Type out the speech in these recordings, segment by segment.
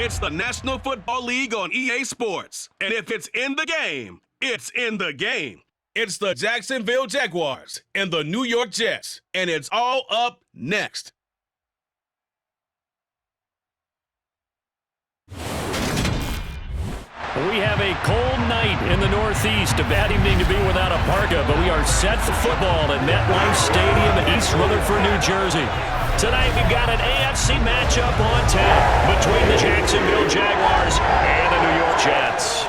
It's the National Football League on EA Sports. And if it's in the game, it's in the game. It's the Jacksonville Jaguars and the New York Jets. And it's all up next. We have a cold night in the Northeast. A bad evening to be without a parka, but we are set for football at MetLife Stadium in East Rutherford, New Jersey. Tonight we've got an AFC matchup on tap between the Jacksonville Jaguars and the New York Jets.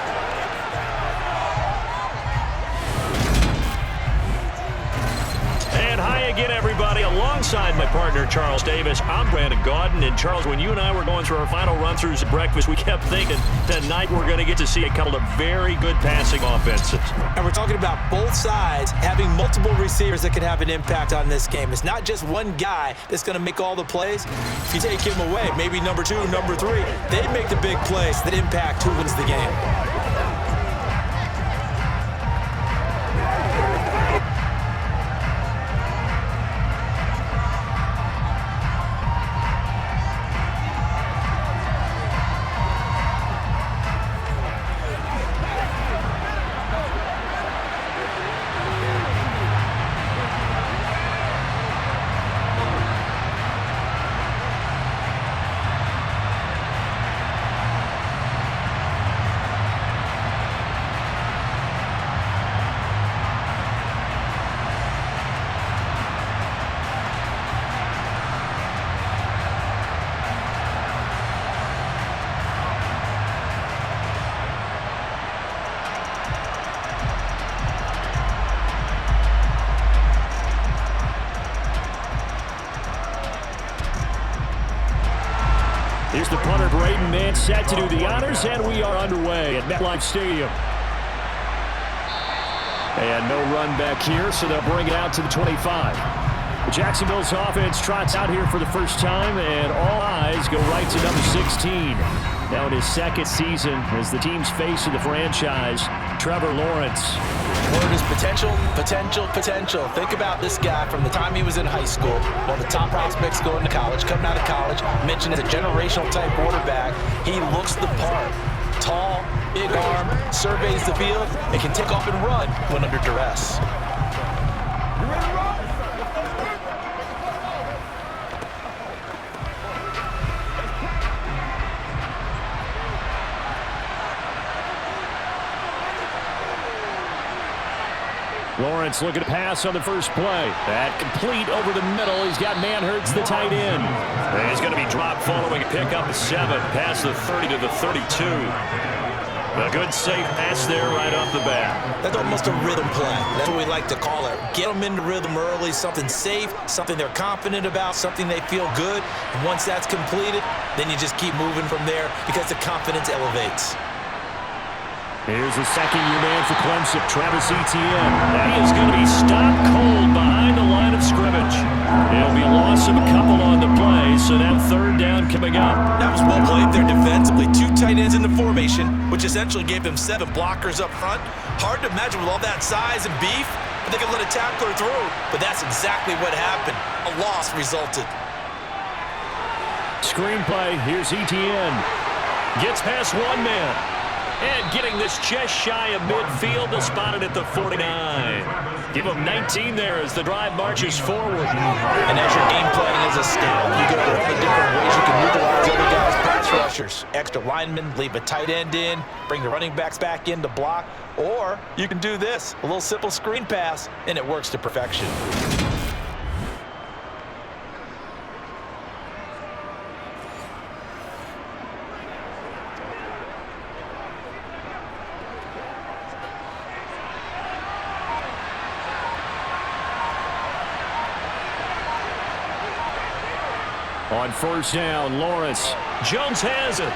And hi again, everybody. Alongside my partner, Charles Davis, I'm Brandon Gaudin. And Charles, when you and I were going through our final run-throughs at breakfast, we kept thinking tonight we're going to get to see a couple of very good passing offenses. And we're talking about both sides having multiple receivers that can have an impact on this game. It's not just one guy that's going to make all the plays. If you take him away, maybe number 2, number 3, they make the big plays that impact who wins the game. Here's the punter, Braden Mann, set to do the honors, and we are underway at MetLife Stadium. And no run back here, so they'll bring it out to the 25. Jacksonville's offense trots out here for the first time, and all eyes go right to number 16. Now in his second season as the team's face of the franchise, Trevor Lawrence. Word is potential, potential, potential. Think about this guy from the time he was in high school, one of the top prospects going to college, coming out of college, mentioned as a generational type quarterback. He looks the part. Tall, big arm, surveys the field, and can take off and run when under duress. Lawrence looking to pass on the first play. That complete over the middle. He's got Manhurts, the tight end. And he's going to be dropped following a pickup of 7, past the 30 to the 32. A good safe pass there right off the bat. That's almost a rhythm play. That's what we like to call it. Get them into rhythm early, something safe, something they're confident about, something they feel good. And once that's completed, then you just keep moving from there because the confidence elevates. Here's the second-year man for Clemson, Travis Etienne. He is going to be stopped cold behind the line of scrimmage. It'll be a loss of a couple on the play, so now third down coming up. That was well played there defensively. 2 tight ends in the formation, which essentially gave them 7 blockers up front. Hard to imagine with all that size and beef, but they could let a tackler through. But that's exactly what happened. A loss resulted. Screenplay, here's Etienne. Gets past one man. And getting this just shy of midfield to spot it at the 49. Give him 19 there as the drive marches forward. And as your game plan is a scout, you got all the different ways you can utilize other guys' pass rushers. Extra linemen, leave a tight end in, bring the running backs back in to block. Or you can do this, a little simple screen pass, and it works to perfection. On first down, Lawrence. Jones has it.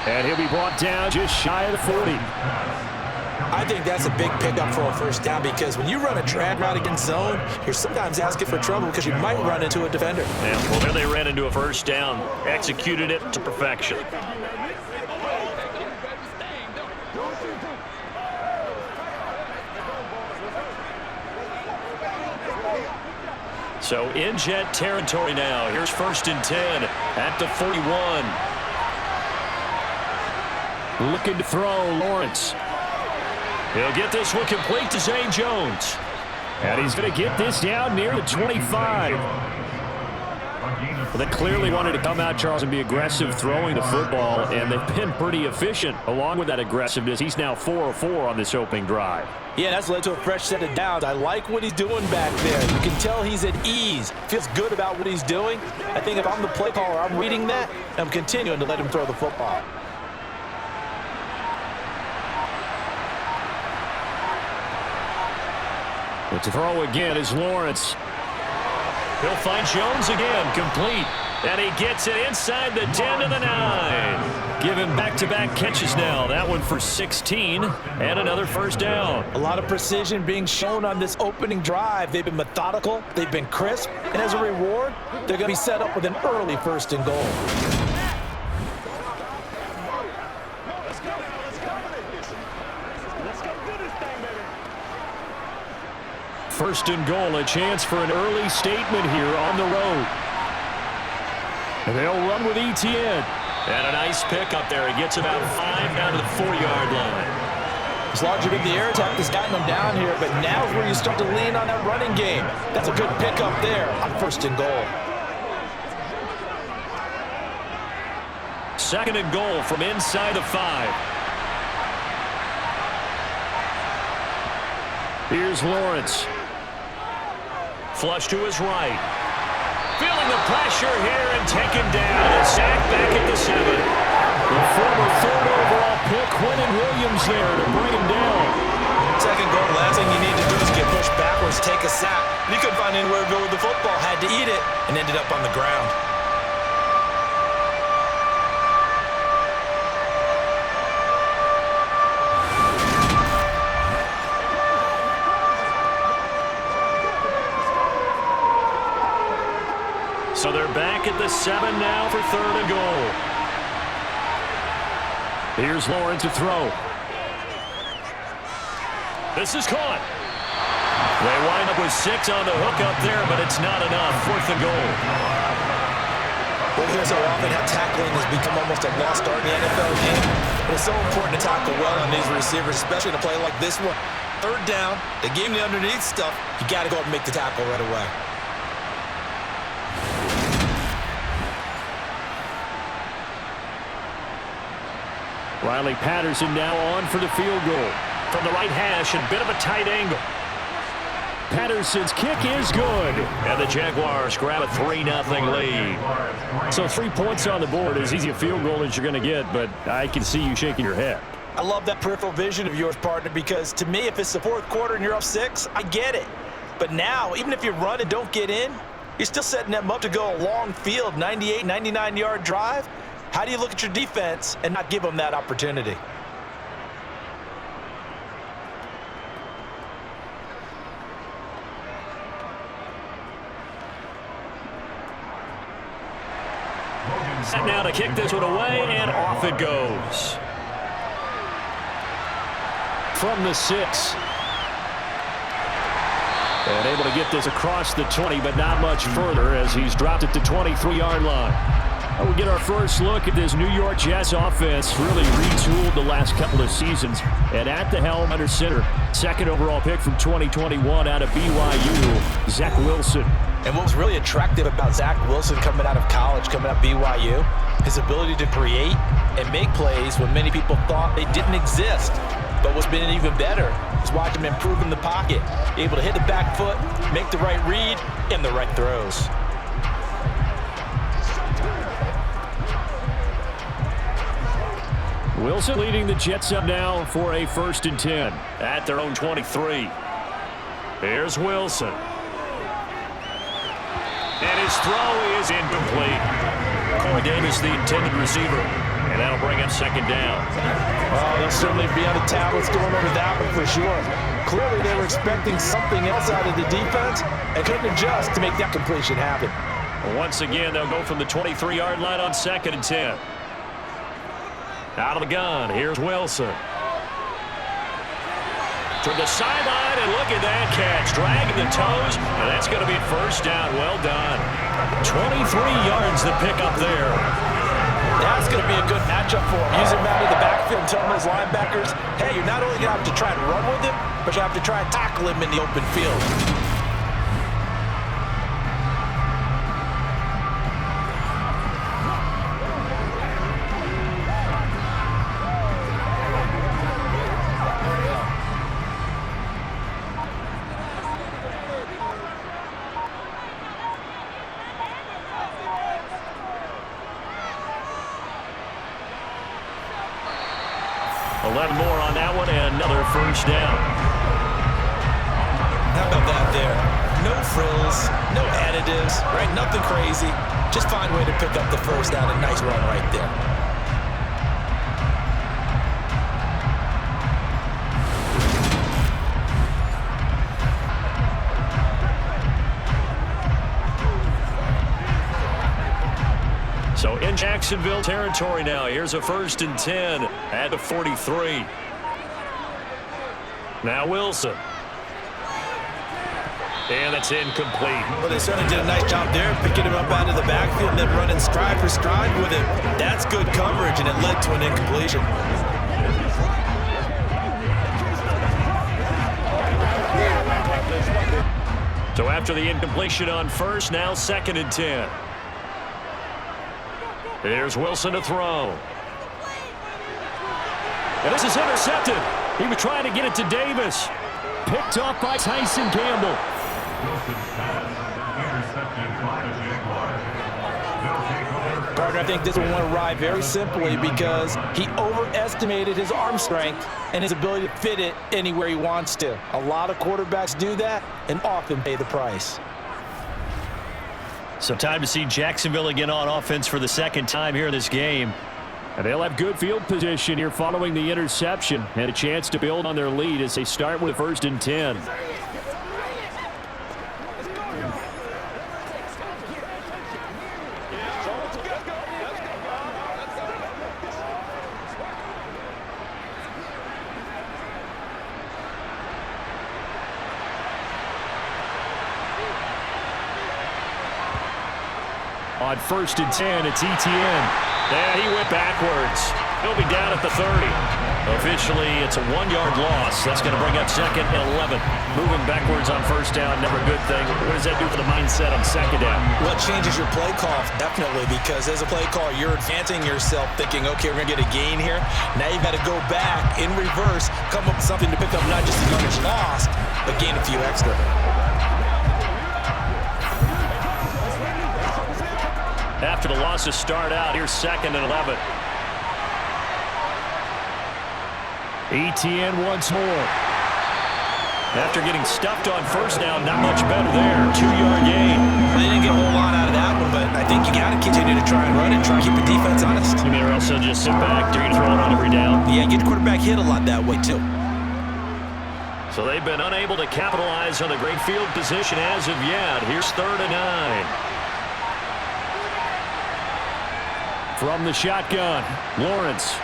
And he'll be brought down just shy of the 40. I think that's a big pickup for a first down because when you run a drag route against zone, you're sometimes asking for trouble because you might run into a defender. Yeah, well, there they ran into a first down. Executed it to perfection. So in Jet territory now. Here's 1st and 10 at the 41. Looking to throw, Lawrence. He'll get this one complete to Zay Jones. And he's going to get this down near the 25. Well, they clearly wanted to come out, Charles, and be aggressive throwing the football, and they've been pretty efficient along with that aggressiveness. He's now 4 of 4 on this opening drive. Yeah, that's led to a fresh set of downs. I like what he's doing back there. You can tell he's at ease. Feels good about what he's doing. I think if I'm the play caller, I'm reading that, and I'm continuing to let him throw the football. But to throw again is Lawrence. He'll find Jones again, complete. And he gets it inside the 10 to the 9. Give him back-to-back catches now. That one for 16 and another first down. A lot of precision being shown on this opening drive. They've been methodical, they've been crisp, and as a reward, they're going to be set up with an early 1st and goal. First and goal, a chance for an early statement here on the road. And they'll run with Etienne. And a nice pick up there. He gets about 5 down to the 4-yard line. It's largely been the air attack that's gotten them down here, but now is where you start to lean on that running game. That's a good pick up there on 1st and goal. 2nd and goal from inside the 5. Here's Lawrence. Flush to his right. Feeling the pressure here and taken down. A sack back at the 7. The former 3rd overall pick, Quentin Williams there to bring him down. 2nd goal, last thing you need to do is get pushed backwards, take a sack. And he couldn't find anywhere to go with the football. Had to eat it and ended up on the ground. So they're back at the 7 now for 3rd and goal. Here's Lawrence to throw. This is caught. They wind up with 6 on the hook up there, but it's not enough. 4th and goal. Well, here's how often how tackling has become almost a lost art in the NFL game. But it's so important to tackle well on these receivers, especially to play like this one. 3rd down, they gave him the underneath stuff. You got to go up and make the tackle right away. Riley Patterson now on for the field goal. From the right hash, a bit of a tight angle. Patterson's kick is good. And the Jaguars grab a 3-0 lead. So 3 points on the board. As easy a field goal as you're going to get, but I can see you shaking your head. I love that peripheral vision of yours, partner, because to me, if it's the 4th quarter and you're up 6, I get it. But now, even if you run and don't get in, you're still setting them up to go a long field, 98, 99-yard drive. How do you look at your defense and not give them that opportunity? And now to kick this one away, and off it goes. From the 6. And able to get this across the 20, but not much further as he's dropped it to 23-yard line. We'll get our first look at this New York Jets offense, really retooled the last couple of seasons. And at the helm under center, 2nd overall pick from 2021 out of BYU, Zach Wilson. And what was really attractive about Zach Wilson coming out of college, coming out of BYU, his ability to create and make plays when many people thought they didn't exist. But what's been even better is watching him improve in the pocket, able to hit the back foot, make the right read, and the right throws. Wilson leading the Jets up now for a 1st and 10 at their own 23. Here's Wilson. And his throw is incomplete. Corey Davis, the intended receiver. And that'll bring up 2nd down. Oh, they'll certainly be on the tablets going over that one for sure. Clearly they were expecting something else out of the defense and couldn't adjust to make that completion happen. Once again, they'll go from the 23-yard line on 2nd and 10. Out of the gun, here's Wilson. To the sideline, and look at that catch. Dragging the toes, and that's going to be 1st down. Well done. 23 yards to pick up there. That's going to be a good matchup for him. Use him out of the backfield and tell those linebackers, hey, you're not only going to have to try and run with him, but you have to try and tackle him in the open field. More on that one, and another first down. How about that there? No frills, no additives, right? Nothing crazy. Just find a way to pick up the first down. A nice run right there. So in Jacksonville territory now. Here's a 1st and 10 at the 43. Now Wilson. And that's incomplete. Well, they certainly did a nice job there, picking him up out of the backfield and then running stride for stride with him. That's good coverage, and it led to an incompletion. So after the incompletion on first, now 2nd and 10. Here's Wilson to throw. And this is intercepted. He was trying to get it to Davis. Picked off by Tyson Campbell. Partner, I think this one will ride very simply because he overestimated his arm strength and his ability to fit it anywhere he wants to. A lot of quarterbacks do that and often pay the price. So time to see Jacksonville again on offense for the 2nd time here in this game. And they'll have good field position here following the interception and a chance to build on their lead as they start with 1st and 10. On 1st and 10, it's ETN. Yeah, he went backwards. He'll be down at the 30. Officially, it's a 1-yard loss. That's going to bring up 2nd and 11. Moving backwards on 1st down, never a good thing. What does that do for the mindset on 2nd down? Well, it changes your play call, definitely, because as a play call, you're advancing yourself, thinking, okay, we're going to get a gain here. Now you've got to go back in reverse, come up with something to pick up not just the yardage lost, but gain a few extra. After the losses start out, here's 2nd and 11. ETN once more. After getting stuffed on 1st down, not much better there. 2-yard gain. They didn't get a whole lot out of that one, but I think you got to continue to try and run it, try and keep the defense honest. You mean or else they'll just sit back, they're going to throw it on every down? Yeah, get the quarterback hit a lot that way, too. So they've been unable to capitalize on the great field position as of yet. Here's 3rd and 9. From the shotgun, Lawrence.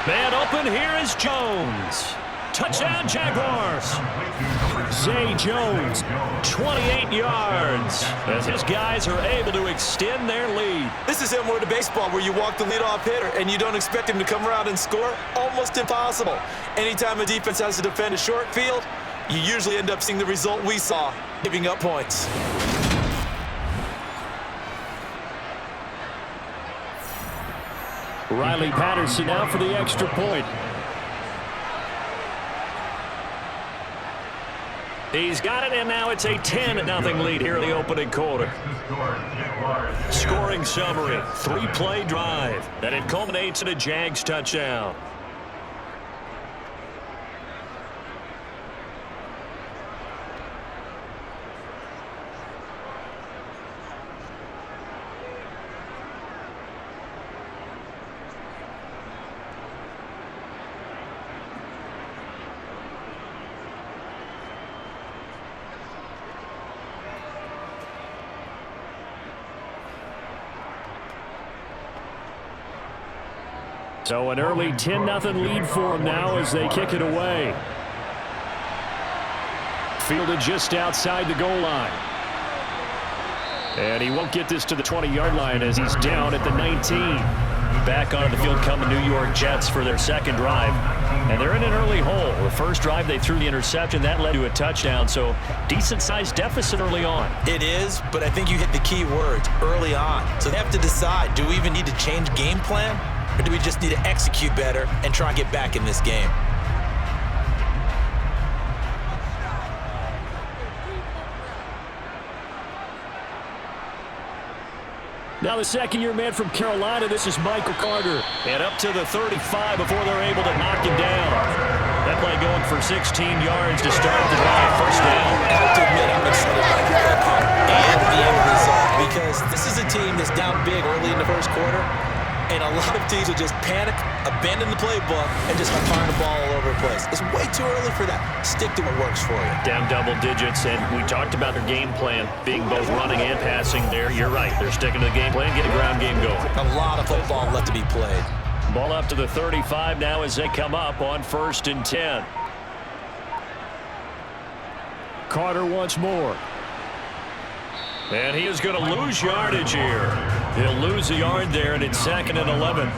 Man open, here is Jones. Touchdown, Jaguars. Zay Jones, 28 yards, as his guys are able to extend their lead. This is similar to baseball where you walk the leadoff hitter and you don't expect him to come around and score. Almost impossible. Anytime a defense has to defend a short field, you usually end up seeing the result we saw, giving up points. Riley Patterson now for the extra point. He's got it, and now it's a 10-0 lead here in the opening quarter. Scoring summary, 3-play drive, and it culminates in a Jags touchdown. So an early 10-0 lead for them now as they kick it away. Fielded just outside the goal line. And he won't get this to the 20-yard line as he's down at the 19. Back onto the field come the New York Jets for their second drive. And they're in an early hole. The first drive, they threw the interception. That led to a touchdown. So decent-sized deficit early on. It is, but I think you hit the key words, early on. So they have to decide, do we even need to change game plan? Or do we just need to execute better and try and get back in this game? Now the second-year man from Carolina, this is Michael Carter. And up to the 35 before they're able to knock him down. That play going for 16 yards to start the drive. First down. I have to admit, I'm excited about that punt and the end result because this is a team that's down big early in the first quarter, and a lot of teams will just panic, abandon the playbook, and just fire the ball all over the place. It's way too early for that. Stick to what works for you. Down double digits, and we talked about their game plan being both running and passing there. You're right. They're sticking to the game plan, get a ground game going. A lot of football left to be played. Ball up to the 35 now as they come up on 1st and 10. Carter once more. And he is going to lose yardage here. He'll lose a yard there, and it's 2nd and 11.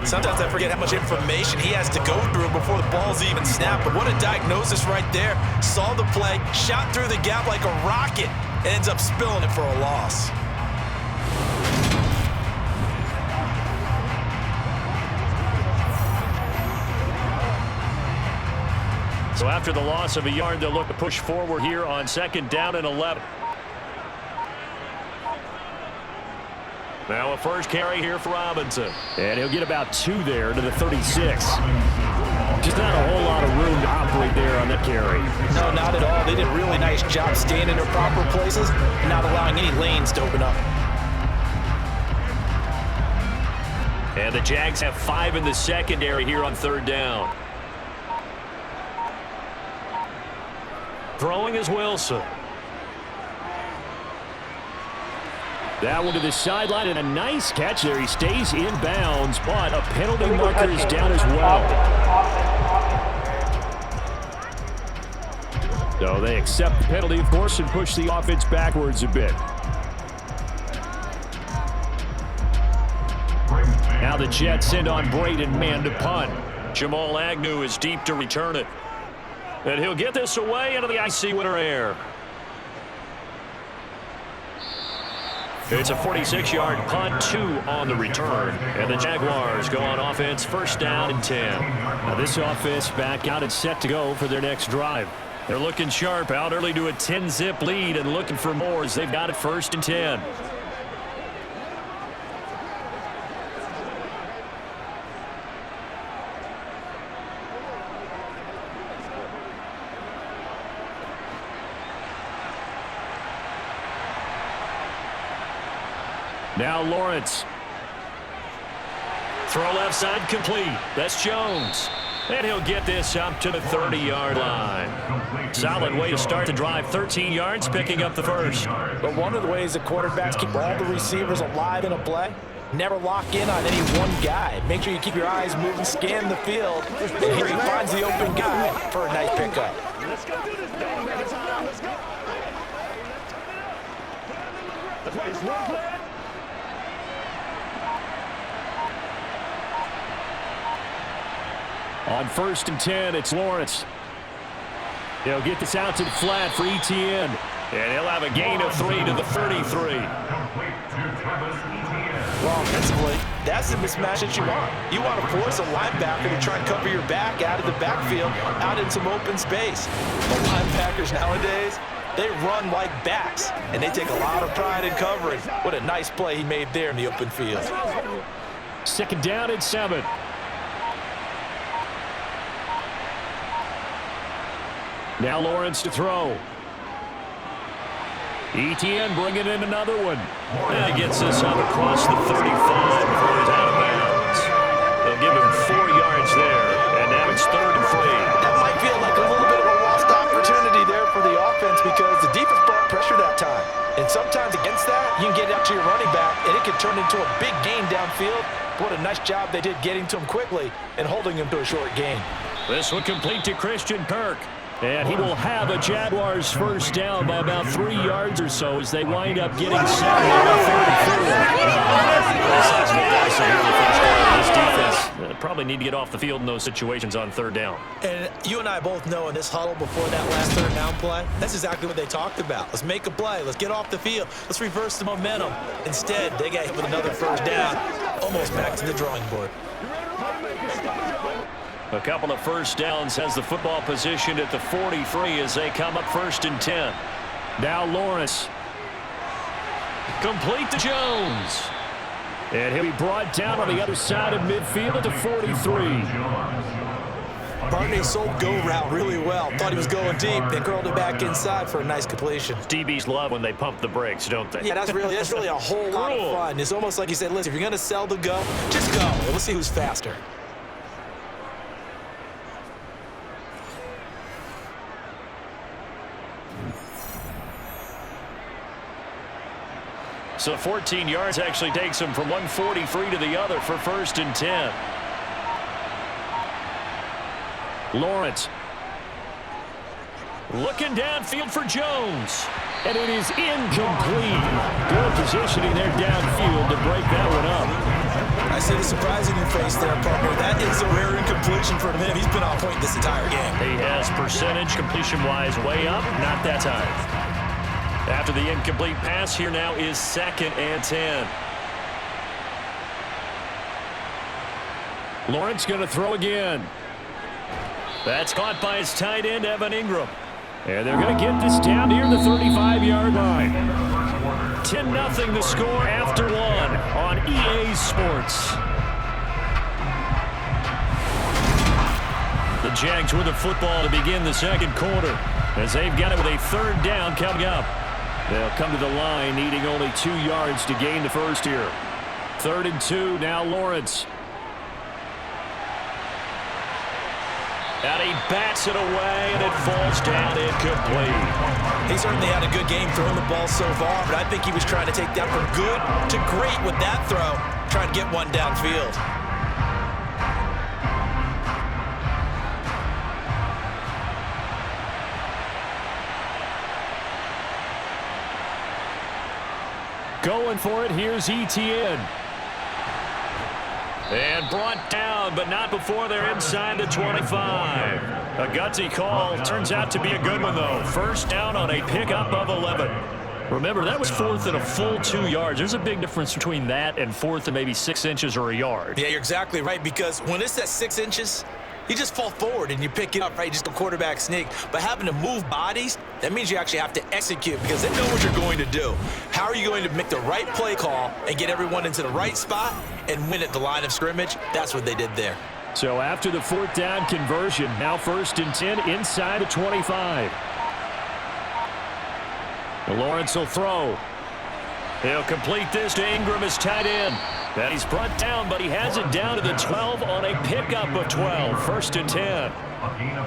Sometimes I forget how much information he has to go through before the ball's even snapped. But what a diagnosis right there. Saw the play, shot through the gap like a rocket, and ends up spilling it for a loss. So after the loss of a yard, they'll look to push forward here on 2nd down and 11. Now a first carry here for Robinson. And he'll get about 2 there to the 36. Just not a whole lot of room to operate there on that carry. No, not at all. They did a really nice job staying in their proper places and not allowing any lanes to open up. And the Jags have 5 in the secondary here on 3rd down. Throwing is Wilson. That one to the sideline, and a nice catch there. He stays in bounds, but a penalty marker is down as well. So they accept the penalty, of course, and push the offense backwards a bit. Now the Jets send on Braden man to punt. Jamal Agnew is deep to return it. And he'll get this away into the icy winter air. It's a 46-yard punt, 2 on the return. And the Jaguars go on offense, 1st down and 10. Now this offense back out and set to go for their next drive. They're looking sharp, out early to a 10-zip lead and looking for more as they've got it 1st and 10. Now Lawrence. Throw left side complete. That's Jones. And he'll get this up to the 30-yard line. Solid way to start the drive. 13 yards, picking up the first. But one of the ways that quarterbacks keep all the receivers alive in a play, never lock in on any one guy. Make sure you keep your eyes moving, scan the field, and here he finds the open guy for a nice pickup. Let's go do this thing. Let's go. Let's play this one play. On 1st and 10, it's Lawrence. He'll get this out to the flat for Etienne. And he'll have a gain of 3 to the 33. Well, offensively, that's the mismatch that you want. You want to force a linebacker to try and cover your back out of the backfield, out in some open space. The linebackers nowadays, they run like backs, and they take a lot of pride in covering. What a nice play he made there in the open field. 2nd down and 7. Now Lawrence to throw. Etienne bringing in another one. And he gets this up across the 35 before he's out of bounds. They'll give him 4 yards there. And now it's 3rd and 3. That might feel like a little bit of a lost opportunity there for the offense because the defense brought pressure that time. And sometimes against that, you can get out to your running back, and it can turn into a big gain downfield. What a nice job they did getting to him quickly and holding him to a short gain. This will complete to Christian Kirk. And he will have a Jaguars first down by about 3 yards or so as they wind up getting set on the 34. This defense probably need to get off the field in those situations on third down. And you and I both know in this huddle before that last third down play, that's exactly what they talked about. Let's make a play. Let's get off the field. Let's reverse the momentum. Instead, they got hit with another first down, almost back to the drawing board. A couple of first downs has the football positioned at the 43 as they come up 1st and 10. Now Lawrence. Complete to Jones. And he'll be brought down on the other side of midfield at the 43. Barney sold go route really well. Thought he was going deep, then curled it back inside for a nice completion. DBs love when they pump the brakes, don't they? Yeah, that's really a whole lot of fun. It's almost like you said, listen, if you're going to sell the go, just go. Let's see who's faster. So 14 yards actually takes him from 143 to the other for 1st and 10. Lawrence. Looking downfield for Jones. And it is incomplete. Good positioning there downfield to break that one up. I see the surprise in your face there, partner. That is a rare incompletion from him. He's been on point this entire game. He has percentage completion-wise way up. Not that time. After the incomplete pass, here now is 2nd and 10. Lawrence going to throw again. That's caught by his tight end, Evan Ingram. And they're going to get this down near the 35-yard line. 10-0 the score after one on EA Sports. The Jags with the football to begin the second quarter as they've got it with a 3rd down coming up. They'll come to the line needing only 2 yards to gain the first here. 3rd and 2, now Lawrence. And he bats it away, and it falls down incomplete. He certainly had a good game throwing the ball so far, but I think he was trying to take that from good to great with that throw, trying to get one downfield. Going for it, here's Etienne. And brought down, but not before they're inside the 25. A gutsy call. Turns out to be a good one, though. 1st down on a pickup of 11. Remember, that was 4th and a full 2 yards. There's a big difference between that and 4th and maybe 6 inches or a yard. Yeah, you're exactly right, because when it's at 6 inches, you just fall forward and you pick it up, right? Just a quarterback sneak. But having to move bodies, that means you actually have to execute because they know what you're going to do. How are you going to make the right play call and get everyone into the right spot and win at the line of scrimmage? That's what they did there. So after the 4th down conversion, now 1st and 10 inside the 25. Lawrence will throw. He'll complete this to Ingram as tight end. And he's brought down, but he has it down to the 12 on a pickup of 12. 1st and 10.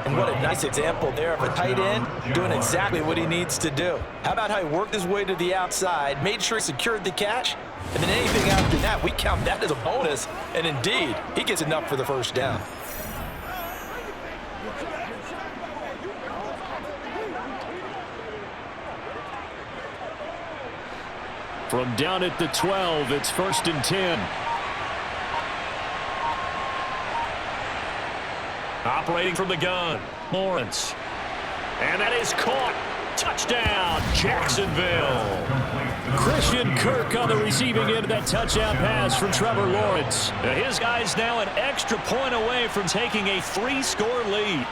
And what a nice example there of a tight end doing exactly what he needs to do. How about how he worked his way to the outside, made sure he secured the catch, and then anything after that, we count that as a bonus. And indeed, he gets enough for the 1st down. From down at the 12, it's 1st and 10. Operating from the gun, Lawrence. And that is caught. Touchdown, Jacksonville. Christian Kirk on the receiving end of that touchdown pass from Trevor Lawrence. Now his guy's now an extra point away from taking a 3-score lead.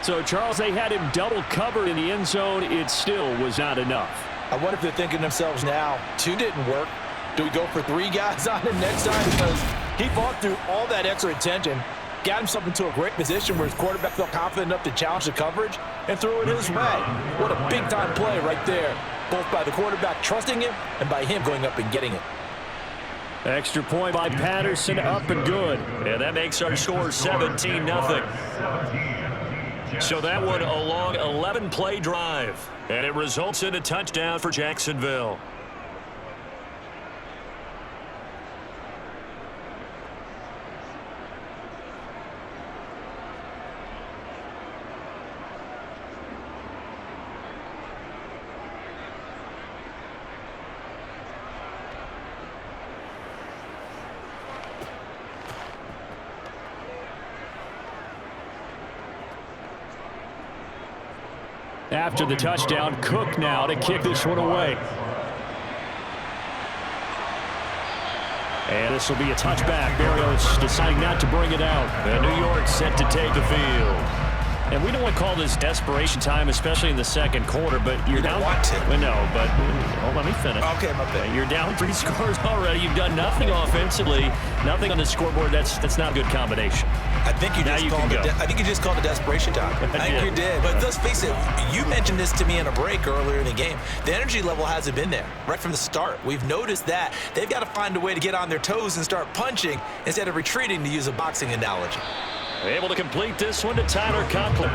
So, Charles, they had him double covered in the end zone. It still was not enough. I wonder if they're thinking to themselves now, 2 didn't work. Do we go for 3 guys on him next time? Because he fought through all that extra attention, got himself into a great position where his quarterback felt confident enough to challenge the coverage and threw it his way. What a big-time play right there, both by the quarterback trusting him and by him going up and getting it. Extra point by Patterson, up and good. And that makes our score 17-0. So that one a long 11-play drive. And it results in a touchdown for Jacksonville. After the touchdown, Cook now to kick this one away. And this will be a touchback. Berrios deciding not to bring it out. And New York set to take the field. And we don't want to call this desperation time, especially in the second quarter, but you're down. Want to. Well, no, but let me finish. Okay, my bad. You're down 3 scores already. You've done nothing offensively, nothing on the scoreboard. That's not a good combination. I think you just called it desperation time. I think you did. But let's face it, you mentioned this to me in a break earlier in the game. The energy level hasn't been there right from the start. We've noticed that. They've got to find a way to get on their toes and start punching instead of retreating, to use a boxing analogy. Able to complete this one to Tyler Conklin.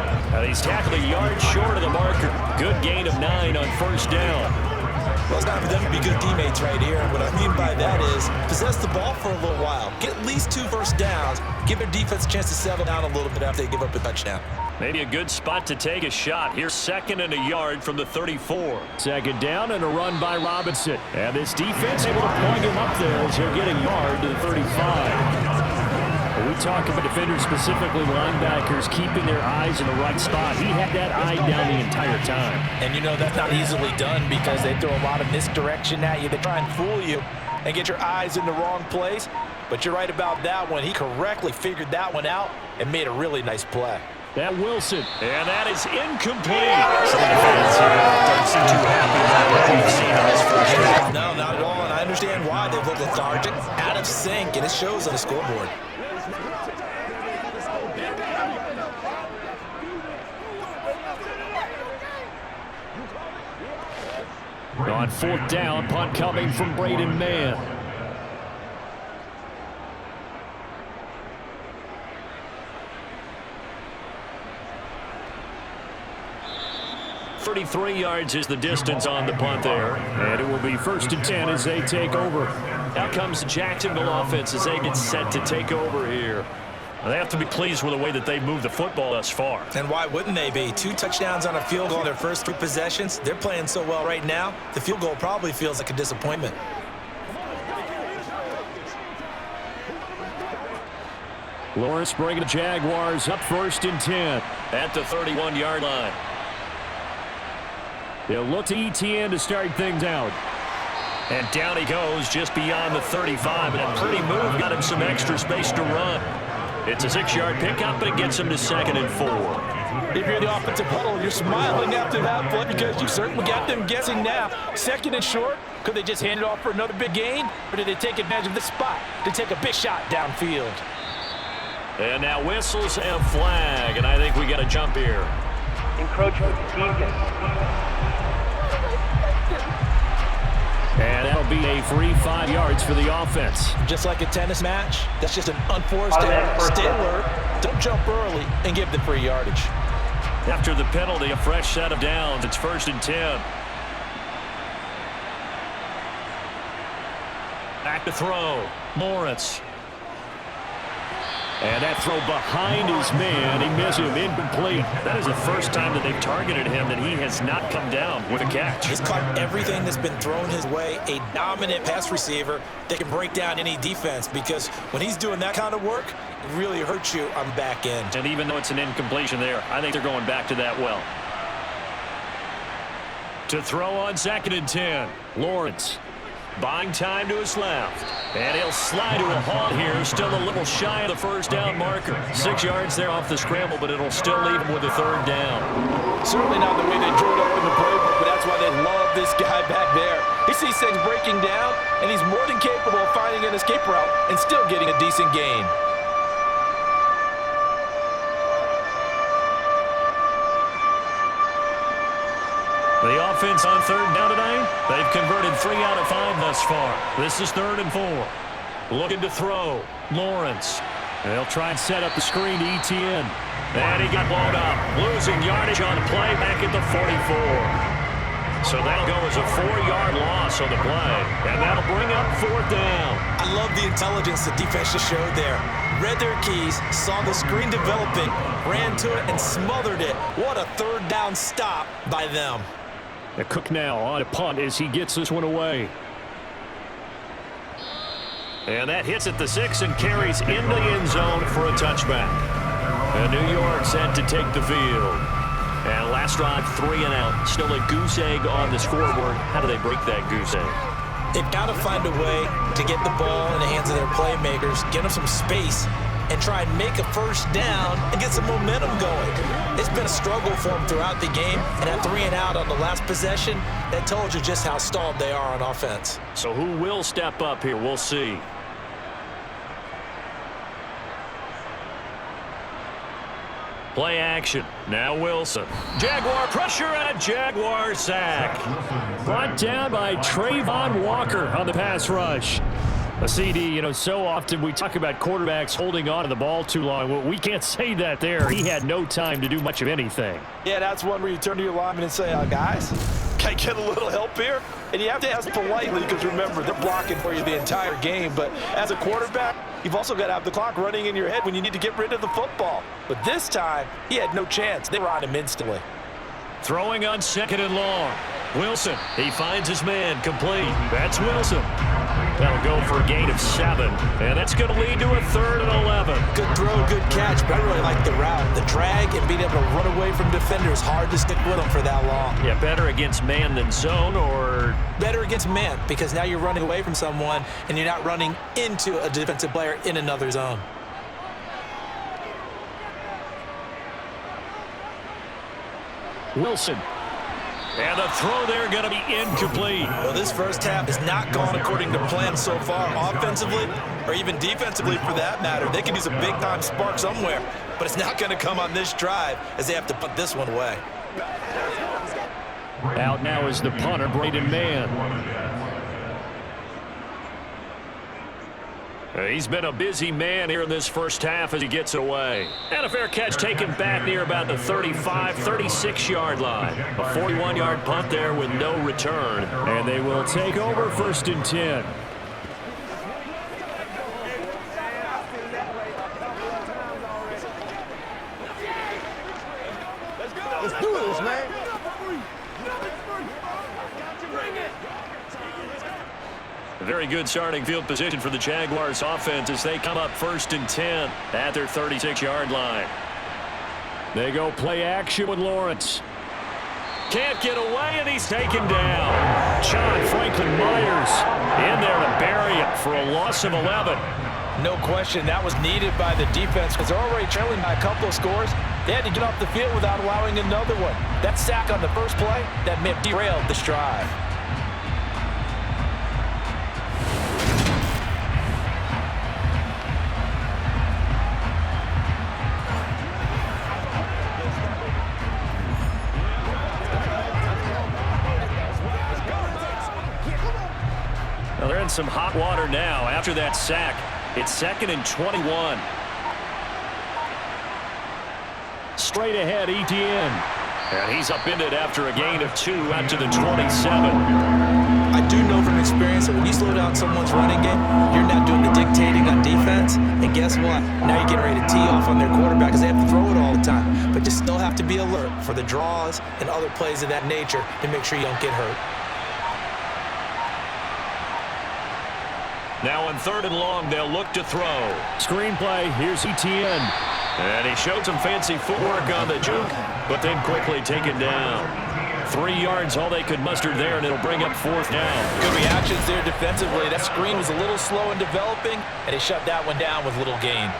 He's tackled a yard short of the marker. Good gain of 9 on first down. Well, it's time for them to be good teammates right here. And what I mean by that is possess the ball for a little while. Get at least 2 first downs. Give their defense a chance to settle down a little bit after they give up a touchdown. Maybe a good spot to take a shot. Here's 2nd and a yard from the 34. 2nd down and a run by Robinson. And this defense able to plug him up there as he'll get a yard to the 35. We talk about defenders, specifically linebackers, keeping their eyes in the right spot. He had that eye down the entire time. And you know that's not easily done because they throw a lot of misdirection at you. They try and fool you and get your eyes in the wrong place. But you're right about that one. He correctly figured that one out and made a really nice play. That Wilson, and that is incomplete. So the defense here doesn't seem too happy about what we've seen on this first half. No, not at all, and I understand why. They've looked lethargic, out of sync, and it shows on the scoreboard. On 4th down, punt coming from Braden Mann. .33 yards is the distance on the punt there. And it will be 1st and 10 as they take over. Out comes the Jacksonville offense as they get set to take over here. They have to be pleased with the way that they moved the football thus far. And why wouldn't they be? 2 touchdowns on a field goal in their first 3 possessions. They're playing so well right now, the field goal probably feels like a disappointment. Lawrence bringing the Jaguars up 1st and 10 at the 31-yard line. They'll look to ETN to start things out. And down he goes just beyond the 35. And a pretty move got him some extra space to run. It's a 6-yard pickup, but it gets him to 2nd and 4. If you're the offensive huddle, you're smiling after that play because you certainly got them guessing now. 2nd and short, could they just hand it off for another big gain? Or did they take advantage of this spot to take a big shot downfield? And now whistles and a flag, and I think we got a jump here. Encroachment defense. And that'll be a free 5 yards for the offense. Just like a tennis match, that's just an unforced error. Stay alert, don't jump early, and give the free yardage. After the penalty, a fresh set of downs. It's 1st and 10. Back to throw. Lawrence. And that throw behind his man. He missed him, incomplete. That is the first time that they've targeted him that he has not come down with a catch. He's caught everything that's been thrown his way. A dominant pass receiver that can break down any defense because when he's doing that kind of work, it really hurts you on the back end. And even though it's an incompletion there, I think they're going back to that well. To throw on 2nd and 10. Lawrence. Buying time to his left. And he'll slide to a halt here. Still a little shy of the first down marker. 6 yards there off the scramble, but it'll still leave him with a 3rd down. Certainly not the way they drew it up in the playbook, but that's why they love this guy back there. He sees things breaking down, and he's more than capable of finding an escape route and still getting a decent gain. The offense on 3rd down tonight, they've converted 3 out of 5 thus far. This is 3rd and 4. Looking to throw. Lawrence. They'll try and set up the screen to ETN. And he got blown up. Losing yardage on the play back at the 44. So that'll go as a 4-yard loss on the play. And that'll bring up 4th down. I love the intelligence the defense just showed there. Read their keys, saw the screen developing, ran to it, and smothered it. What a 3rd down stop by them. Cook now on a punt as he gets this one away. And that hits at the 6 and carries into the end zone for a touchback. And New York set to take the field. And last last drive, 3 and out. Still a goose egg on the scoreboard. How do they break that goose egg? They've got to find a way to get the ball in the hands of their playmakers, get them some space, and try and make a first down and get some momentum going. It's been a struggle for them throughout the game, and that 3 and out on the last possession, that told you just how stalled they are on offense. So who will step up here? We'll see. Play action. Now Wilson. Jaguar pressure and a Jaguar sack. Brought down by Trayvon Walker on the pass rush. A CD, so often we talk about quarterbacks holding on to the ball too long. Well, we can't say that there. He had no time to do much of anything. Yeah, that's one where you turn to your lineman and say, guys, can I get a little help here? And you have to ask politely because, remember, they're blocking for you the entire game. But as a quarterback, you've also got to have the clock running in your head when you need to get rid of the football. But this time, he had no chance. They were on him instantly. Throwing on 2nd and long. Wilson, he finds his man, complete. That's Wilson. That'll go for a gain of 7, and that's going to lead to a 3rd and 11. Good throw, good catch, but I really like the route. The drag and being able to run away from defenders, hard to stick with them for that long. Yeah, better against man than zone, or? Better against man, because now you're running away from someone, and you're not running into a defensive player in another zone. Wilson. And the throw there going to be incomplete. Well, this first half has not gone according to plan so far, offensively or even defensively for that matter. They could use a big-time spark somewhere, but it's not going to come on this drive as they have to put this one away. Out now is the punter, Braden Mann. He's been a busy man here in this first half as he gets away. And a fair catch taken back near about the 35, 36-yard line. A 41-yard punt there with no return. And they will take over 1st and 10. Let's do this, man. A very good starting field position for the Jaguars offense as they come up 1st and 10 at their 36-yard line. They go play action with Lawrence. Can't get away, and he's taken down. John Franklin Myers in there to bury it for a loss of 11. No question, that was needed by the defense because they're already trailing by a couple of scores. They had to get off the field without allowing another one. That sack on the first play, that may have derailed this drive. Well, they're in some hot water now after that sack. It's 2nd and 21. Straight ahead, Etienne. And he's upended after a gain of 2 out to the 27. I do know from experience that when you slow down someone's running game, you're not doing the dictating on defense. And guess what? Now you're getting ready to tee off on their quarterback because they have to throw it all the time. But you still have to be alert for the draws and other plays of that nature to make sure you don't get hurt. Now on 3rd and long, they'll look to throw. Screenplay, here's Etienne. And he showed some fancy footwork on the juke, but then quickly taken down. 3 yards, all they could muster there, and it'll bring up 4th down. Good reactions there defensively. That screen was a little slow in developing, and he shut that one down with little gain.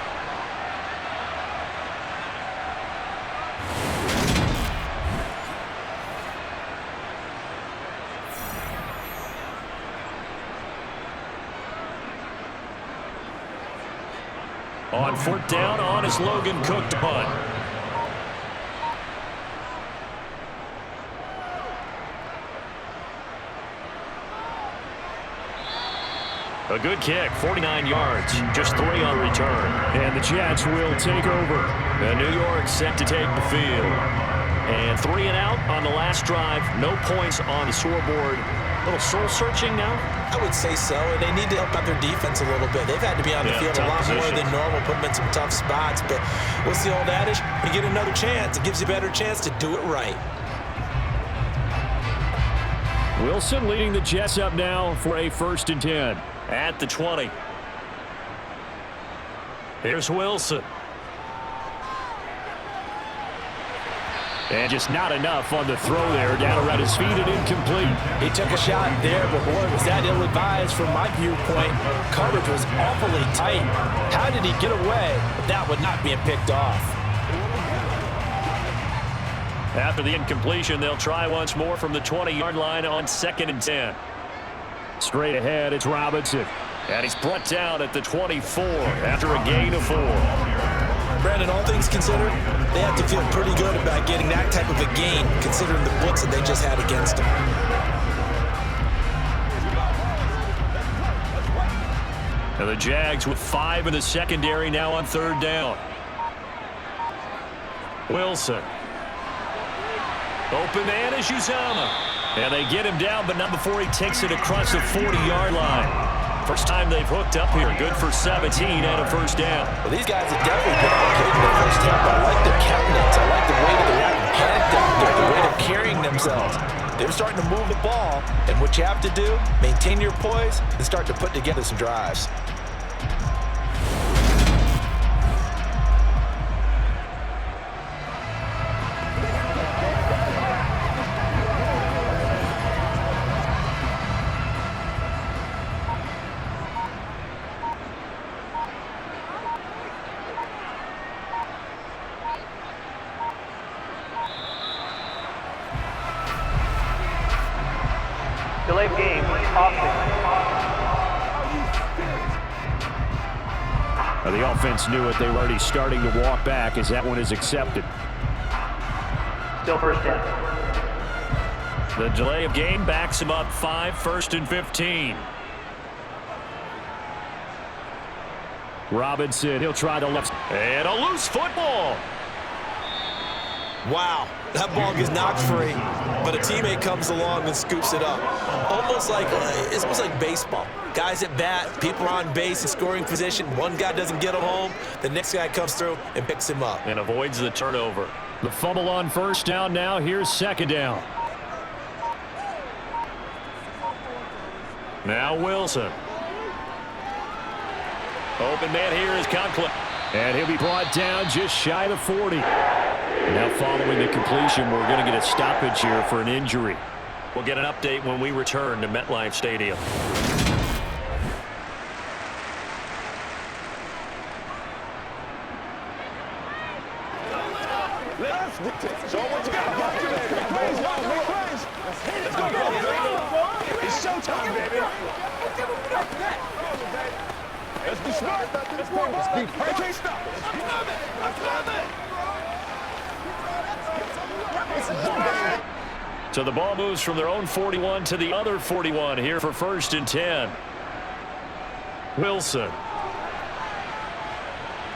On 4th down, on is Logan Cook to punt. A good kick, 49 yards, just 3 on return. And the Jets will take over. And New York set to take the field. And 3 and out on the last drive. No points on the scoreboard. A little soul-searching now? I would say so, and they need to help out their defense a little bit. They've had to be on the field a lot more than normal, put them in some tough spots. But what's the old adage? When you get another chance, it gives you a better chance to do it right. Wilson leading the Jets up now for a 1st and 10 at the 20. Here's Wilson. And just not enough on the throw there. Down around his feet and incomplete. He took a shot there, but boy, was that ill-advised from my viewpoint. Coverage was awfully tight. How did he get away with that one not being picked off? After the incompletion, they'll try once more from the 20-yard line on 2nd and 10. Straight ahead, it's Robinson. And he's brought down at the 24 after a gain of 4. Brandon, all things considered, they have to feel pretty good about getting that type of a gain, considering the books that they just had against them. And the Jags with 5 in the secondary now on 3rd down. Wilson. Open man is Uzama. And they get him down, but not before he takes it across the 40-yard line. First time they've hooked up here. Good for 17 and a 1st down. Well, these guys have definitely been okay in the first half. I like their countenance. I like the way that they're acting panicked out there, the way they're carrying themselves. They're starting to move the ball, and what you have to do, maintain your poise and start to put together some drives. Delayed game, offense. The offense knew it. They were already starting to walk back as that one is accepted. Still 1st down. The delay of game backs him up 5, 1st and 15. Robinson, he'll try the left. And a loose football. Wow, that ball gets knocked free, but a teammate comes along and scoops it up. It's almost like baseball. Guys at bat, people are on base in scoring position. One guy doesn't get him home, the next guy comes through and picks him up. And avoids the turnover. The fumble on 1st down now. Here's 2nd down. Now Wilson. Open man here is Conklin. And he'll be brought down just shy of 40. And now following the completion, we're going to get a stoppage here for an injury. We'll get an update when we return to MetLife Stadium. Show what you got. Let's go, baby. It's showtime, baby. Let's be smart. Let's be can't stop it. So the ball moves from their own 41 to the other 41 here for 1st and 10. Wilson.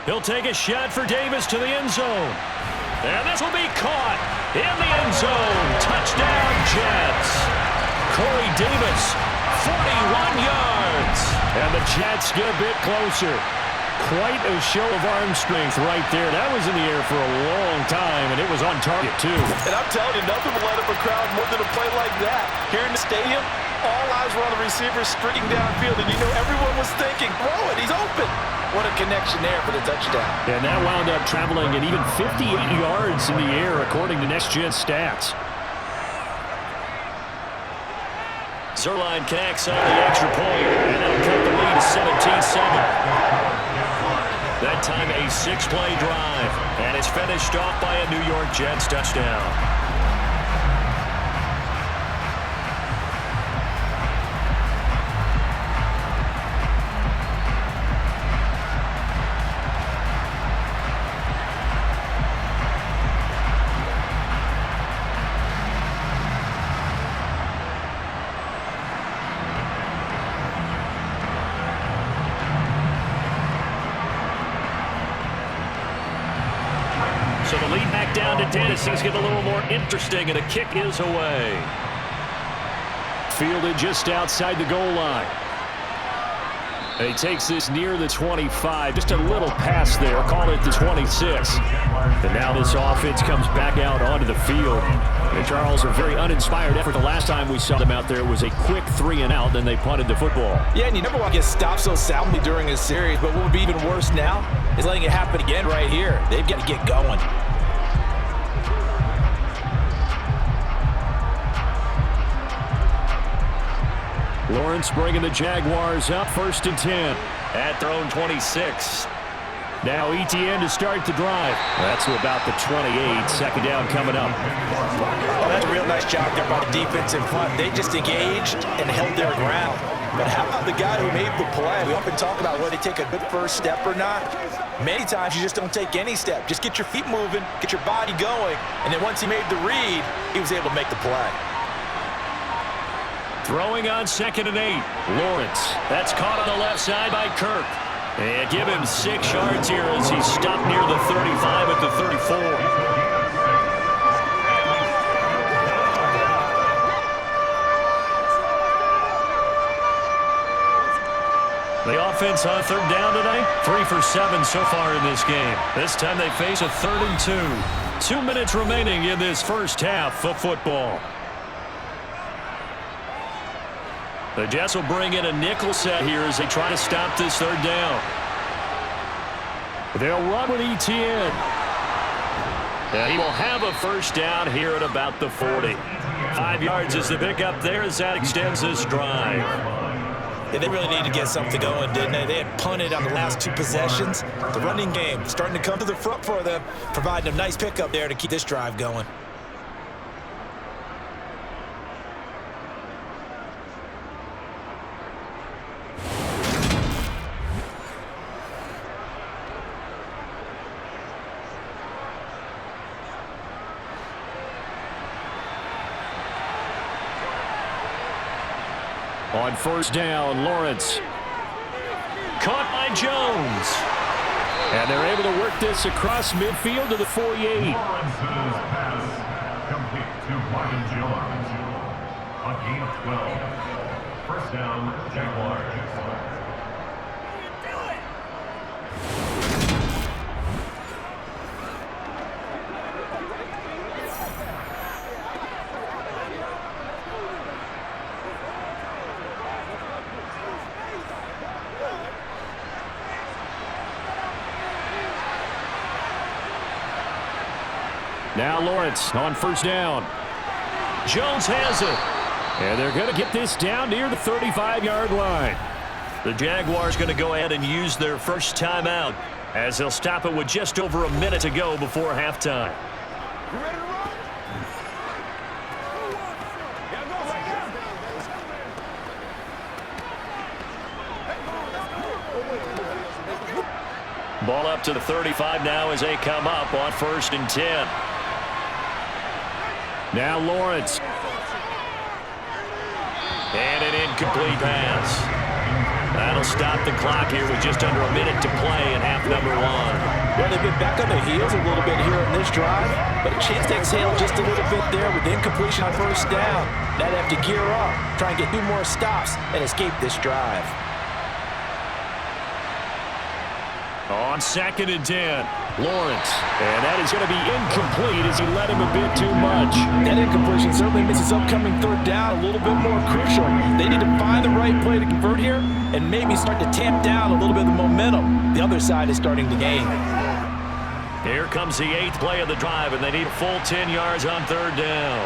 He'll take a shot for Davis to the end zone. And this will be caught in the end zone. Touchdown, Jets. Corey Davis, 41 yards. And the Jets get a bit closer. Quite a show of arm strength right there. That was in the air for a long time, and it was on target, too. And I'm telling you, nothing will light up a crowd more than a play like that. Here in the stadium, all eyes were on the receiver streaking downfield, and you know everyone was thinking, throw it, he's open. What a connection there for the touchdown. And that wound up traveling at even 58 yards in the air, according to Next Gen stats. Zerline connects on the extra point, and that'll cut the lead to 17-7. That time a 6-play drive, and it's finished off by a New York Jets touchdown. So the lead back down to 10. Things get a little more interesting, and a kick is away. Fielded just outside the goal line. And he takes this near the 25. Just a little pass there. Call it the 26. And now this offense comes back out onto the field. And Charles, a very uninspired effort. The last time we saw them out there was a quick 3-and-out, then they punted the football. Yeah, and you never want to get stopped so soundly during a series, but what would be even worse now is letting it happen again right here. They've got to get going. Lawrence bringing the Jaguars up 1st and 10 at their own 26. Now ETN to start the drive. That's to about the 28. Second down coming up. Oh, that's a real nice job there by the defense in front. They just engaged and held their ground. But how about the guy who made the play? We often talk about whether they take a good first step or not. Many times you just don't take any step. Just get your feet moving, get your body going, and then once he made the read, he was able to make the play. Throwing on 2nd and 8. Lawrence. That's caught on the left side by Kirk. And give him 6 yards here as he stopped near the 35 at the 34. The offense on 3rd down tonight, 3 for 7 so far in this game. This time they face a 3rd and 2. 2 minutes remaining in this first half of football. The Jets will bring in a nickel set here as they try to stop this 3rd down. They'll run with ETN. And he will have a first down here at about the 40. 5 yards is the pickup there as that extends this drive. Yeah, they really need to get something going, didn't they? They had punted on the last 2 possessions. The running game starting to come to the front for them, providing a nice pickup there to keep this drive going. On 1st down, Lawrence. Caught by Jones. And they're able to work this across midfield to the 48. Lawrence's pass complete to Martin Jones. A gain of 12. 1st down, Jaguars. Now Lawrence on 1st down. Jones has it. And they're going to get this down near the 35-yard line. The Jaguars going to go ahead and use their first timeout as they'll stop it with just over a minute to go before halftime. Ball up to the 35 now as they come up on 1st and 10. Now Lawrence. And an incomplete pass. That'll stop the clock here with just under a minute to play in half number 1. Well, they've been back on their heels a little bit here in this drive, but a chance to exhale just a little bit there with the incompletion on 1st down. Now they have to gear up, try and get 2 more stops, and escape this drive. On 2nd and 10, Lawrence. And that is going to be incomplete as he led him a bit too much. That incompletion certainly makes his upcoming 3rd down a little bit more crucial. They need to find the right play to convert here and maybe start to tamp down a little bit of the momentum the other side is starting to gain. Here comes the 8th play of the drive, and they need a full 10 yards on 3rd down.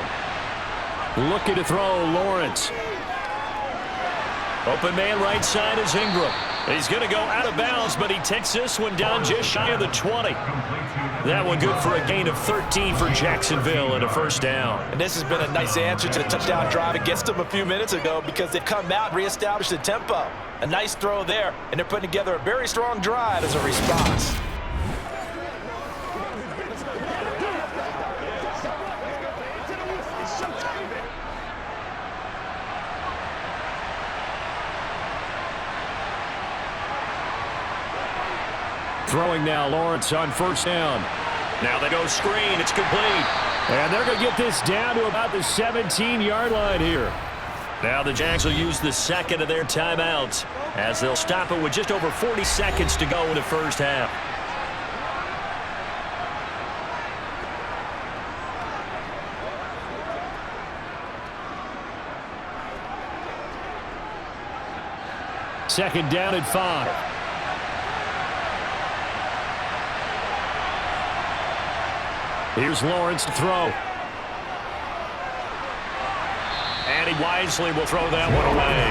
Looking to throw, Lawrence. Open man right side is Ingram. He's going to go out of bounds, but he takes this one down just shy of the 20. That one good for a gain of 13 for Jacksonville and a first down. And this has been a nice answer to the touchdown drive against them a few minutes ago because they've come out and reestablished the tempo. A nice throw there, and they're putting together a very strong drive as a response. Throwing now, Lawrence on 1st down. Now they go screen. It's complete. And they're going to get this down to about the 17-yard line here. Now the Jags will use the 2nd of their timeouts as they'll stop it with just over 40 seconds to go in the first half. Second down and 5. Here's Lawrence to throw. And and he wisely will throw that one away.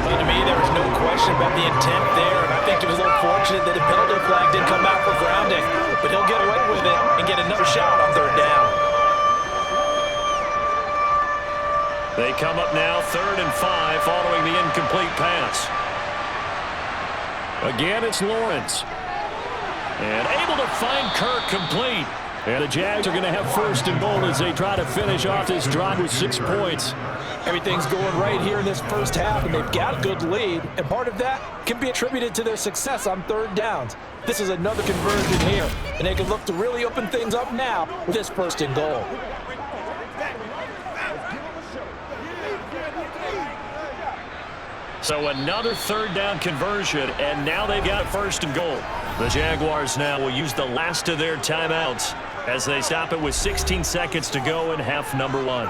Well, to me, there was no question about the intent there, and I think it was a little fortunate that the penalty flag didn't come out for grounding, but he'll get away with it and get another shot on third down. They come up now 3rd and 5 following the incomplete pass. Again, it's Lawrence. And able to find Kirk complete. And the Jags are going to have 1st and goal as they try to finish off this drive with 6 points. Everything's going right here in this first half, and they've got a good lead, and part of that can be attributed to their success on third downs. This is another conversion here, and they can look to really open things up now with this 1st and goal. So another 3rd down conversion, and now they've got 1st and goal. The Jaguars now will use the last of their timeouts as they stop it with 16 seconds to go in half number 1.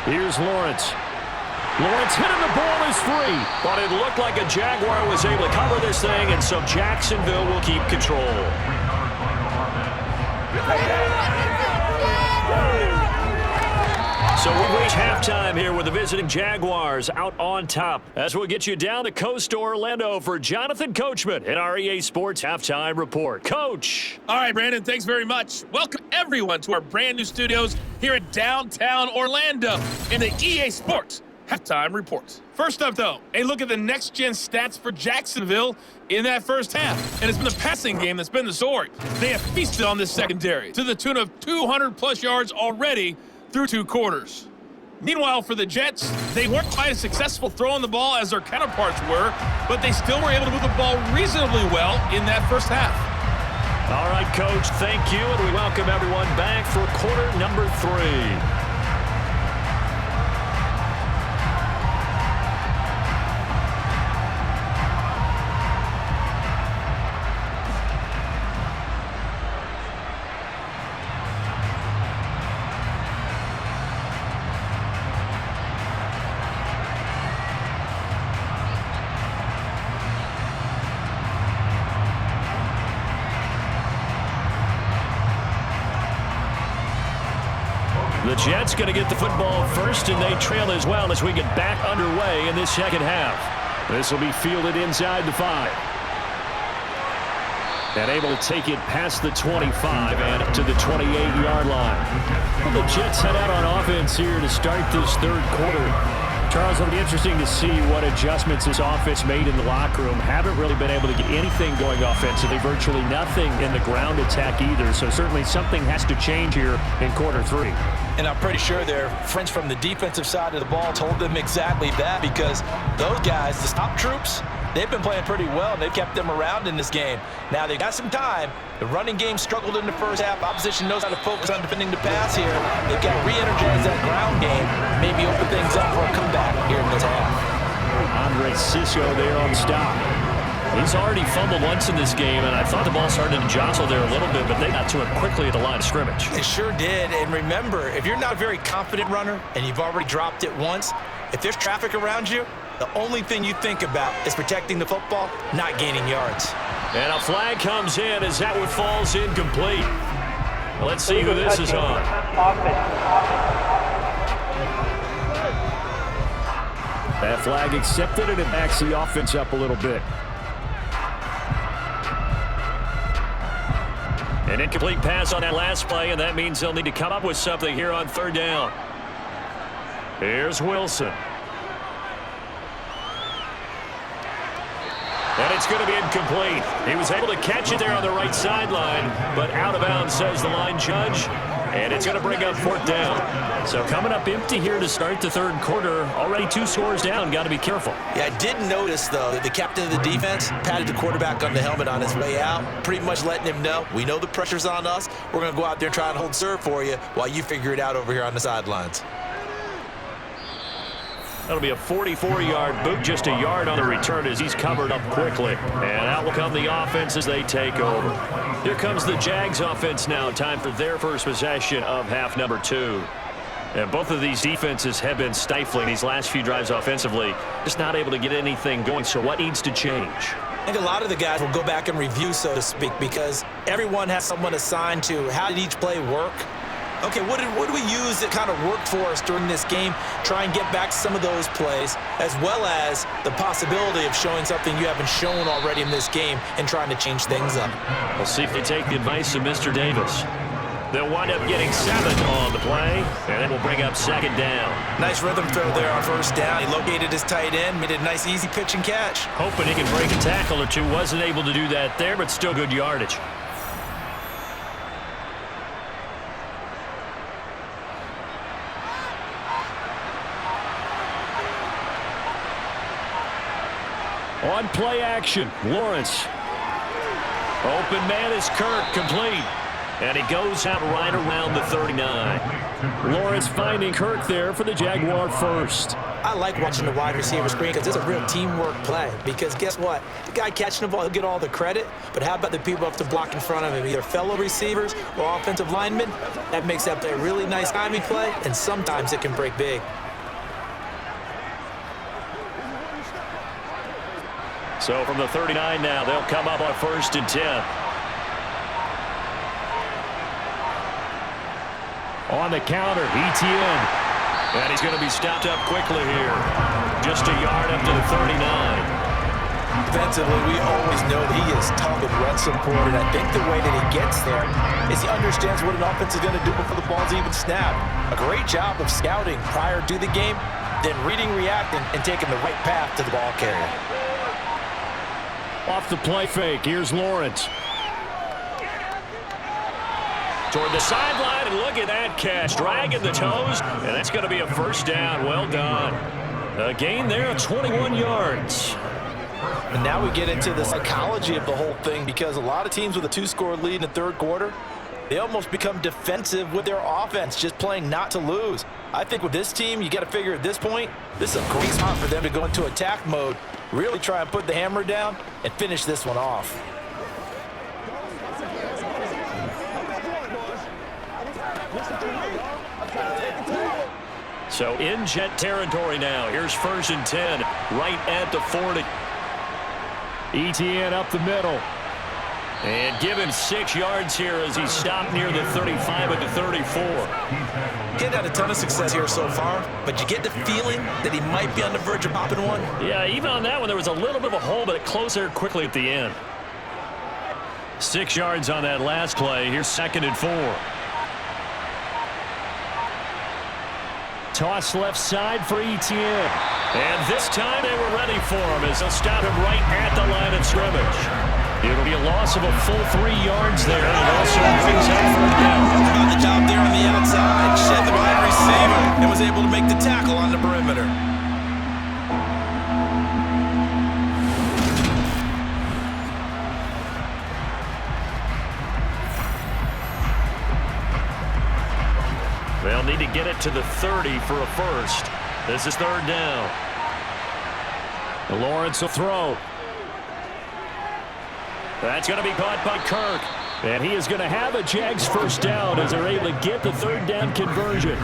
Here's Lawrence. Lawrence hitting the ball is free, but it looked like a Jaguar was able to cover this thing, and so Jacksonville will keep control. So we reach halftime here with the visiting Jaguars out on top. As we'll get you down the coast to Orlando for Jonathan Coachman in our EA Sports Halftime Report. Coach. All right, Brandon, thanks very much. Welcome, everyone, to our brand new studios here in downtown Orlando in the EA Sports Halftime Report. First up, though, a look at the next-gen stats for Jacksonville in that first half. And it's been the passing game that's been the story. They have feasted on this secondary to the tune of 200-plus yards already through 2 quarters. Meanwhile, for the Jets, they weren't quite as successful throwing the ball as their counterparts were, but they still were able to move the ball reasonably well in that first half. All right, Coach, thank you, and we welcome everyone back for quarter number 3. The Jets going to get the football first, and they trail as well as we get back underway in this second half. This will be fielded inside the 5. And able to take it past the 25 and up to the 28-yard line. Well, the Jets head out on offense here to start this third quarter. Charles, it'll be interesting to see what adjustments this offense made in the locker room. Haven't really been able to get anything going offensively, virtually nothing in the ground attack either. So certainly something has to change here in quarter 3. And I'm pretty sure their friends from the defensive side of the ball told them exactly that, because those guys, the stop troops, they've been playing pretty well, and they've kept them around in this game. Now they've got some time. The running game struggled in the first half. Opposition knows how to focus on defending the pass here. They've got to re-energize that ground game, maybe open things up for a comeback here in this half. Andre Sisco there on stop. He's already fumbled once in this game, and I thought the ball started to jostle there a little bit, but they got to it quickly at the line of scrimmage. They sure did. And remember, if you're not a very confident runner and you've already dropped it once, if there's traffic around you, the only thing you think about is protecting the football, not gaining yards. And a flag comes in as that one falls incomplete. Let's see who this is on. That flag accepted, and it backs the offense up a little bit. An incomplete pass on that last play, and that means they'll need to come up with something here on third down. Here's Wilson. And it's going to be incomplete. He was able to catch it there on the right sideline, but out of bounds, says the line judge. And it's going to bring up fourth down. So coming up empty here to start the third quarter. Already 2 scores down. Got to be careful. Yeah, I did notice, though, that the captain of the defense patted the quarterback on the helmet on his way out, pretty much letting him know, we know the pressure's on us. We're going to go out there and try and hold serve for you while you figure it out over here on the sidelines. That'll be a 44-yard boot, just a yard on the return as he's covered up quickly. And out will come the offense as they take over. Here comes the Jags offense now. Time for their first possession of half number 2. And both of these defenses have been stifling these last few drives offensively. Just not able to get anything going. So what needs to change? I think a lot of the guys will go back and review, so to speak, because everyone has someone assigned to how did each play work. Okay, what did we use that kind of worked for us during this game? Try and get back some of those plays, as well as the possibility of showing something you haven't shown already in this game and trying to change things up. We'll see if they take the advice of Mr. Davis. They'll wind up getting 7 on the play, and then we'll bring up 2nd down. Nice rhythm throw there on 1st down. He located his tight end, made a nice easy pitch and catch. Hoping he can break a tackle or two. Wasn't able to do that there, but still good yardage. On play action, Lawrence. Open man is Kirk, complete. And he goes out right around the 39. Lawrence finding Kirk there for the Jaguar first. I like watching the wide receiver screen because it's a real teamwork play. Because guess what? The guy catching the ball, he'll get all the credit. But how about the people up to block in front of him? Either fellow receivers or offensive linemen. That makes that play a really nice timing play. And sometimes it can break big. So from the 39 now, they'll come up on 1st and 10. On the counter, Etienne. And he's going to be stopped up quickly here. Just a yard up to the 39. Defensively, we always know that he is tough with run support, and I think the way that he gets there is he understands what an offense is going to do before the ball's even snapped. A great job of scouting prior to the game, then reading, reacting, and taking the right path to the ball carrier. Off the play fake, here's Lawrence. Toward the sideline, and look at that catch. Dragging the toes, and that's going to be a 1st down. Well done. A gain there of 21 yards. And now we get into the psychology of the whole thing, because a lot of teams with a 2-score lead in the 3rd quarter, they almost become defensive with their offense, just playing not to lose. I think with this team, you got to figure at this point, this is a great spot for them to go into attack mode, really try and put the hammer down and finish this one off. So in Jet territory now. Here's 1st and 10, right at the 40. Etienne up the middle. And given 6 yards here as he stopped near the 35 at the 34. He's had a ton of success here so far, but you get the feeling that he might be on the verge of popping one. Yeah, even on that one, there was a little bit of a hole, but it closed there quickly at the end. 6 yards on that last play. Here's 2nd and 4. Toss left side for Etienne. And this time they were ready for him as they'll stop him right at the line of scrimmage. It'll be a loss of a full 3 yards there. And also brings up 3rd down. About the job there on the outside. Shed the wide receiver and was able to make the tackle on the perimeter. They'll need to get it to the 30 for a 1st. This is 3rd down. Lawrence will throw. That's going to be caught by Kirk. And he is going to have a Jags 1st down as they're able to get the 3rd down conversion.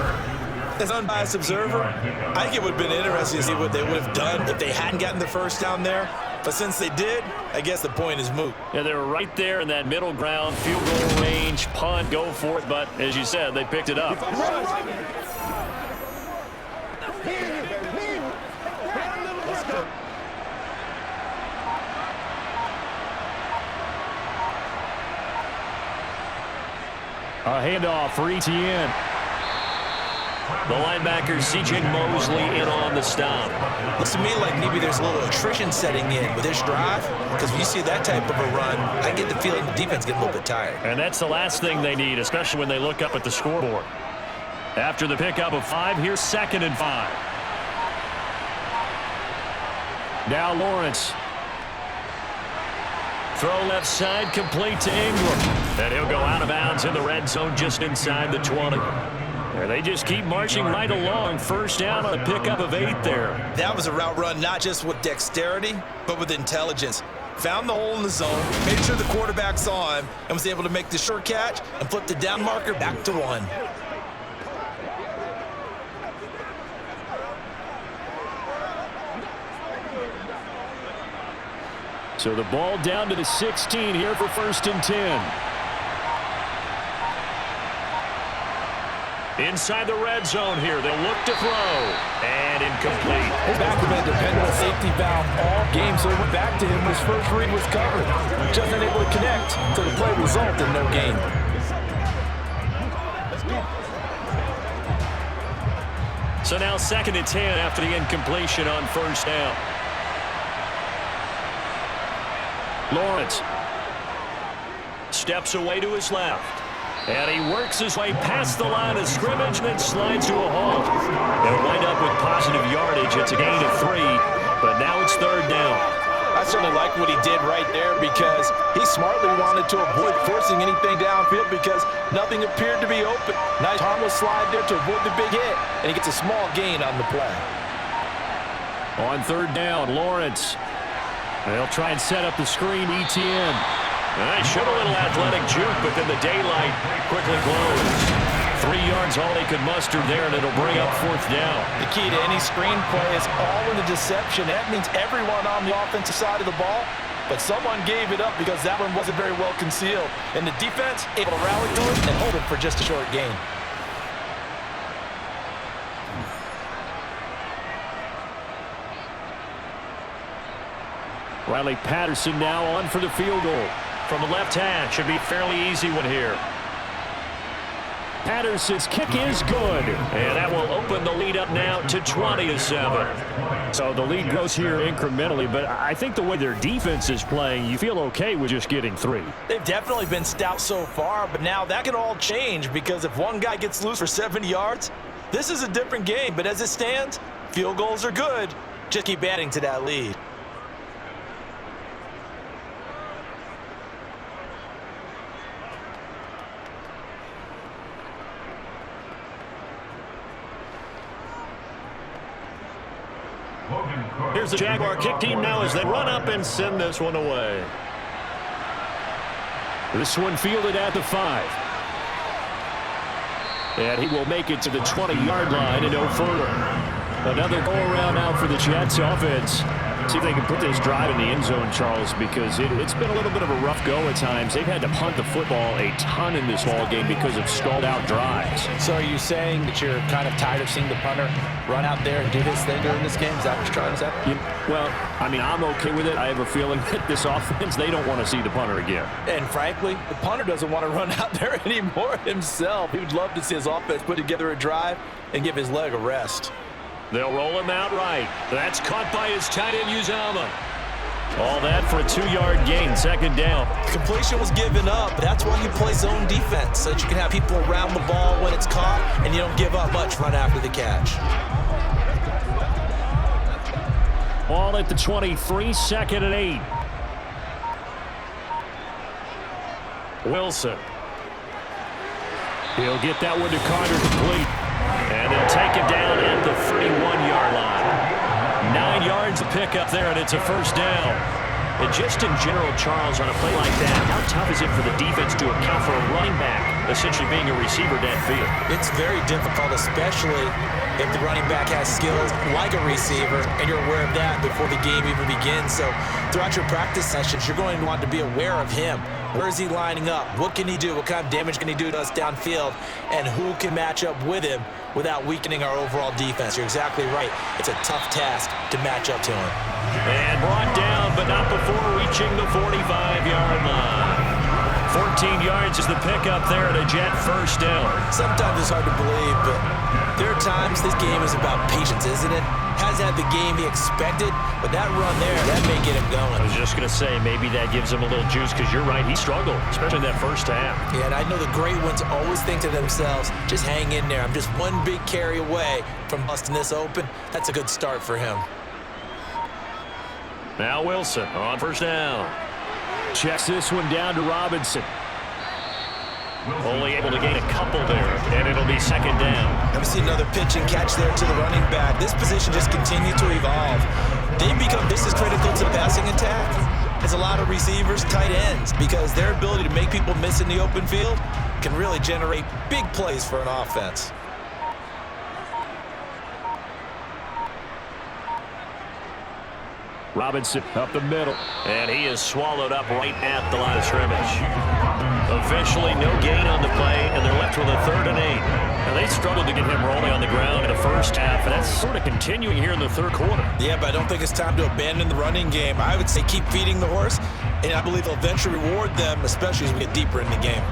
As an unbiased observer, I think it would have been interesting to see what they would have done if they hadn't gotten the 1st down there. But since they did, I guess the point is moot. Yeah, they were right there in that middle ground, field goal range, punt, go for it. But as you said, they picked it up. A handoff for Etienne. The linebacker, C.J. Mosley, in on the stop. Looks to me like maybe there's a little attrition setting in with this drive, because when you see that type of a run, I get the feeling the defense getting a little bit tired. And that's the last thing they need, especially when they look up at the scoreboard. After the pickup of 5, here's 2nd and 5. Now Lawrence. Throw left side, complete to Ingram. And he'll go out of bounds in the red zone just inside the 20. And they just keep marching right along. 1st down on a pickup of 8 there. That was a route run not just with dexterity, but with intelligence. Found the hole in the zone, made sure the quarterback saw him, and was able to make the short catch and flip the down marker back to 1. So the ball down to the 16 here for 1st and 10. Inside the red zone here. They'll look to throw. And incomplete. His back has been a dependable safety valve all game, so it went back to him. His first read was covered. Just unable to connect, so the play resulted in no gain. So now 2nd and 10 after the incompletion on 1st down. Lawrence steps away to his left. And he works his way past the line of scrimmage and then slides to a halt. They'll wind up with positive yardage. It's a gain of 3, but now it's 3rd down. I certainly like what he did right there because he smartly wanted to avoid forcing anything downfield because nothing appeared to be open. Nice harmless slide there to avoid the big hit, and he gets a small gain on the play. On 3rd down, Lawrence. They'll try and set up the screen, ETN. Showed a little athletic juke, but then the daylight quickly closed. 3 yards all they could muster there, and it'll bring up 4th down. The key to any screen play is all in the deception. That means everyone on the offensive side of the ball, but someone gave it up because that one wasn't very well concealed. And the defense able to rally to it and hold it for just a short gain. Riley Patterson now on for the field goal. From the left hash, should be a fairly easy one here. Patterson's kick is good. And that will open the lead up now to 20-7. So the lead grows here incrementally, but I think the way their defense is playing, you feel okay with just getting 3. They've definitely been stout so far, but now that can all change because if one guy gets loose for 70 yards, this is a different game. But as it stands, field goals are good. Just keep adding to that lead. Here's the Jaguar kick team now as they run up and send this one away. This one fielded at the 5. And he will make it to the 20-yard line and no further. Another go-around now for the Jets offense. See if they can put this drive in the end zone, Charles, because it's been a little bit of a rough go at times. They've had to punt the football a ton in this ball game because of stalled-out drives. So are you saying that you're kind of tired of seeing the punter run out there and do his thing during this game? Is that what you're trying to say? Well, I mean, I'm okay with it. I have a feeling that this offense, they don't want to see the punter again. And frankly, the punter doesn't want to run out there anymore himself. He would love to see his offense put together a drive and give his leg a rest. They'll roll him out right. That's caught by his tight end, Uzama. All that for a 2-yard gain, 2nd down. Completion was given up. That's why you play zone defense, so that you can have people around the ball when it's caught, and you don't give up much run after the catch. Ball at the 23, 2nd and 8. Wilson. He'll get that one to Carter complete. And they'll take it down at the 31-yard line. 9 yards to pick up there, and it's a 1st down. And just in general, Charles, on a play like that, how tough is it for the defense to account for a running back essentially being a receiver downfield? It's very difficult, especially if the running back has skills like a receiver, and you're aware of that before the game even begins. So throughout your practice sessions, you're going to want to be aware of him. Where is he lining up? What can he do? What kind of damage can he do to us downfield? And who can match up with him without weakening our overall defense? You're exactly right. It's a tough task to match up to him. And brought down, but not before reaching the 45-yard line. 14 yards is the pickup there at a Jet 1st down. Sometimes it's hard to believe, but there are times this game is about patience, isn't it? Hasn't had the game he expected, but that run there, that may get him going. I was just going to say, maybe that gives him a little juice, because you're right, he struggled, especially in that 1st half. Yeah, and I know the great ones always think to themselves, just hang in there. I'm just one big carry away from busting this open. That's a good start for him. Now Wilson on 1st down. Checks this one down to Robinson. Only able to gain a couple there, and it'll be 2nd down. Let me see another pitch and catch there to the running back. This position just continues to evolve. They become just as critical to the passing attack as a lot of receivers, tight ends, because their ability to make people miss in the open field can really generate big plays for an offense. Robinson up the middle. And he is swallowed up right at the line of scrimmage. Officially no gain on the play, and they're left with a 3rd and 8. Now, they struggled to get him rolling on the ground in the first half, and that's sort of continuing here in the 3rd quarter. Yeah, but I don't think it's time to abandon the running game. I would say keep feeding the horse, and I believe they'll eventually reward them, especially as we get deeper in the game.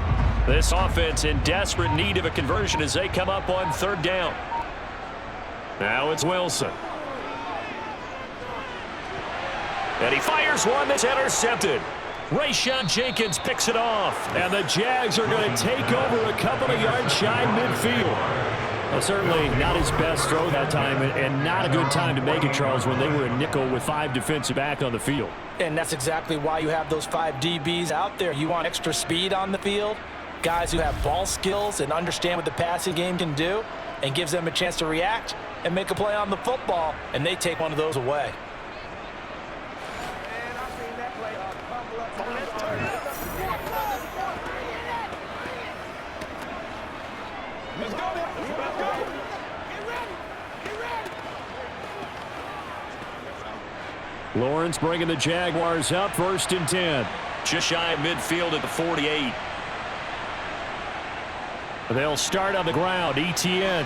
This offense in desperate need of a conversion as they come up on 3rd down. Now it's Wilson. And he fires one that's intercepted. Rayshon Jenkins picks it off, and the Jags are going to take over a couple of yards shy midfield. Well, certainly not his best throw that time, and not a good time to make it, Charles, when they were a nickel with 5 defensive back on the field. And that's exactly why you have those 5 DBs out there. You want extra speed on the field, guys who have ball skills and understand what the passing game can do, and gives them a chance to react and make a play on the football, and they take one of those away. Lawrence bringing the Jaguars up, 1st and 10. Just shy of midfield at the 48. They'll start on the ground. ETN.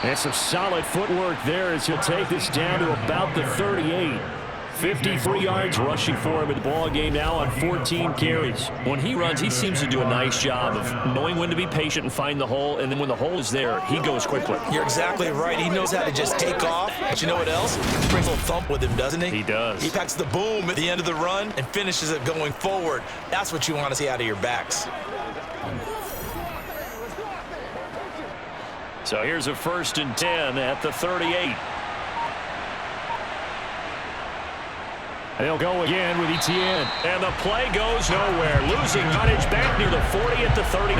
And some solid footwork there as he'll take this down to about the 38. 53 yards rushing for him in the ball game now on 14 carries. When he runs, he seems to do a nice job of knowing when to be patient and find the hole, and then when the hole is there, he goes quickly. You're exactly right. He knows how to just take off. But you know what else? He brings a little thump with him, doesn't he? He does. He packs the boom at the end of the run and finishes it going forward. That's what you want to see out of your backs. So here's a 1st and 10 at the 38. They'll go again with ETN. And the play goes nowhere. Losing yardage back near the 40 at the 39.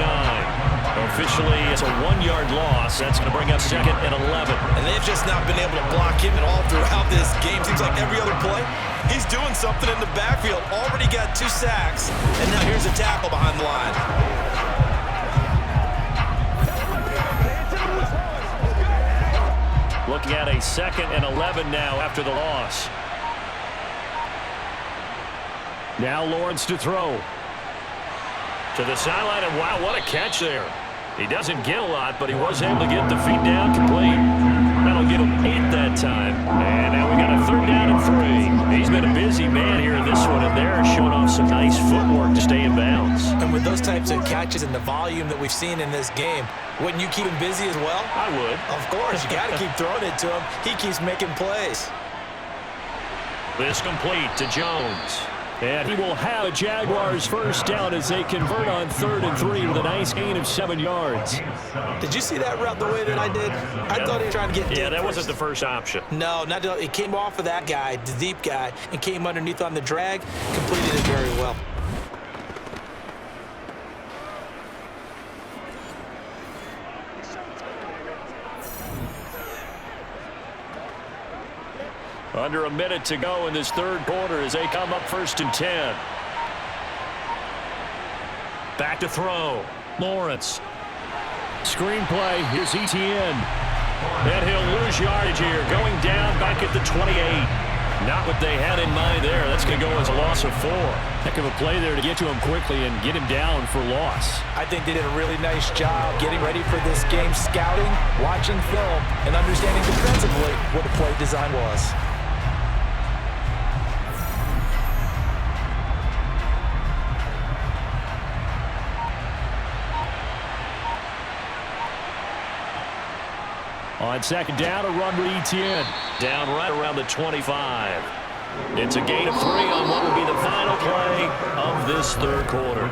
Officially, it's a 1-yard loss. That's going to bring up 2nd and 11. And they've just not been able to block him at all throughout this game. Seems like every other play, he's doing something in the backfield. Already got 2 sacks. And now here's a tackle behind the line. Looking at a 2nd and 11 now after the loss. Now Lawrence to throw. To the sideline, and wow, what a catch there. He doesn't get a lot, but he was able to get the feet down complete. That'll get him 8 that time. And now we got a 3rd down and 3. He's been a busy man here in this one, and they're showing off some nice footwork to stay in bounds. And with those types of catches and the volume that we've seen in this game, wouldn't you keep him busy as well? I would. Of course, you got to keep throwing it to him. He keeps making plays. This complete to Jones. And he will have a Jaguars 1st down as they convert on 3rd and 3 with a nice gain of 7 yards. Did you see that route the way that I did? I thought he was trying to get deep. Yeah, that wasn't the first option. No, not it came off of that guy, the deep guy, and came underneath on the drag, completed it very well. Under a minute to go in this 3rd quarter as they come up 1st and 10. Back to throw. Lawrence. Screen play. Here's ETN. And he'll lose yardage here. Going down back at the 28. Not what they had in mind there. That's going to go as a loss of 4. Heck of a play there to get to him quickly and get him down for loss. I think they did a really nice job getting ready for this game, scouting, watching film, and understanding defensively what the play design was. On 2nd down, a run with ETN. Down right around the 25. It's a gain of 3 on what will be the final play of this 3rd quarter.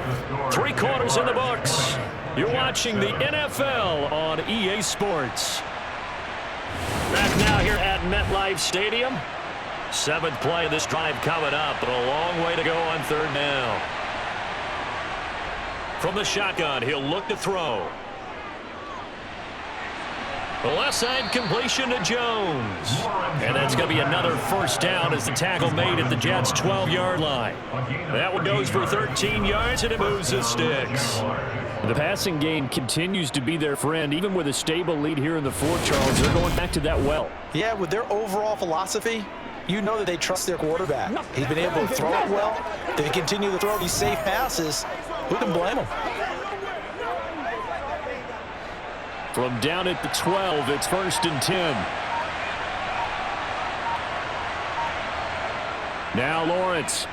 3 quarters in the books. You're watching the NFL on EA Sports. Back now here at MetLife Stadium. 7th play of this drive coming up, but a long way to go on 3rd down. From the shotgun, he'll look to throw. The left side completion to Jones. And that's going to be another 1st down as the tackle made at the Jets' 12-yard line. That one goes for 13 yards, and it moves the sticks. The passing game continues to be their friend. Even with a stable lead here in the 4th, Charles, they're going back to that well. Yeah, with their overall philosophy, you know that they trust their quarterback. He's been able to throw it well. They continue to throw these safe passes. Who can blame him? From down at the 12, it's 1st and 10. Now Lawrence.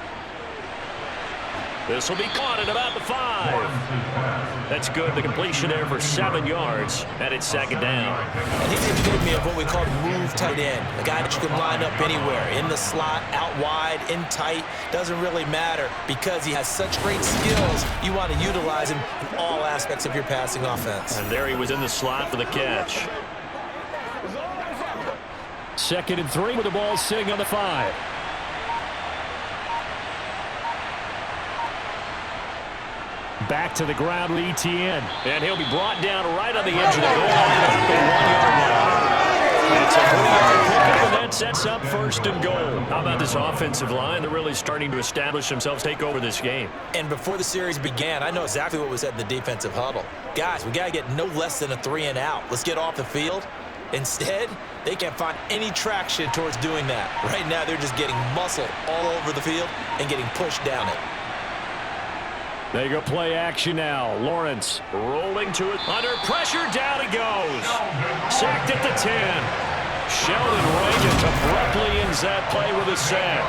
This will be caught at about the 5. That's good. The completion there for 7 yards, and it's 2nd down. And he's the epitome of what we call move tight end. A guy that you can line up anywhere, in the slot, out wide, in tight. Doesn't really matter because he has such great skills. You want to utilize him in all aspects of your passing offense. And there he was in the slot for the catch. 2nd and 3 with the ball sitting on the 5. Back to the ground with Etienne. And he'll be brought down right on the edge of the goal line at the 1-yard line. It's a 3-yard pickup, and that sets up 1st and goal. How about this offensive line? They're really starting to establish themselves, take over this game. And before the series began, I know exactly what was said in the defensive huddle. Guys, we got to get no less than a 3 and out. Let's get off the field. Instead, they can't find any traction towards doing that. Right now, they're just getting muscle all over the field and getting pushed down it. They go play action now. Lawrence rolling to it. Under pressure, down he goes. Sacked at the 10. Sheldon Ragan abruptly ends that play with a sack.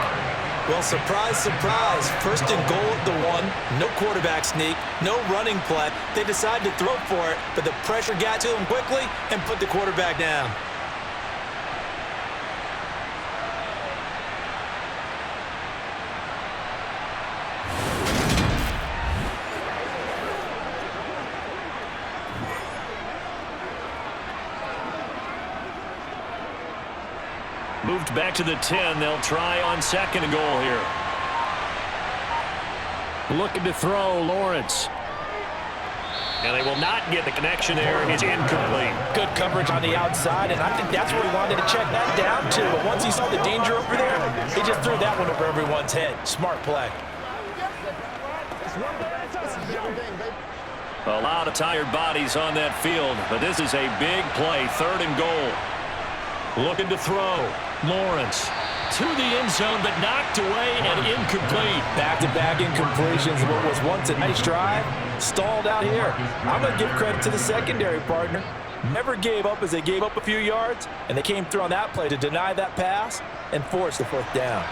Well, surprise, surprise. 1st and goal at the 1. No quarterback sneak. No running play. They decided to throw for it, but the pressure got to them quickly and put the quarterback down. Moved back to the 10. They'll try on 2nd and goal here. Looking to throw, Lawrence. And they will not get the connection there. It's incomplete. Good coverage on the outside, and I think that's where he wanted to check that down to. But once he saw the danger over there, he just threw that one over everyone's head. Smart play. A lot of tired bodies on that field, but this is a big play. 3rd and goal. Looking to throw. Lawrence to the end zone, but knocked away and incomplete. Back-to-back incompletions. What was once a nice drive, stalled out here. I'm going to give credit to the secondary partner. Never gave up as they gave up a few yards, and they came through on that play to deny that pass and force the 4th down.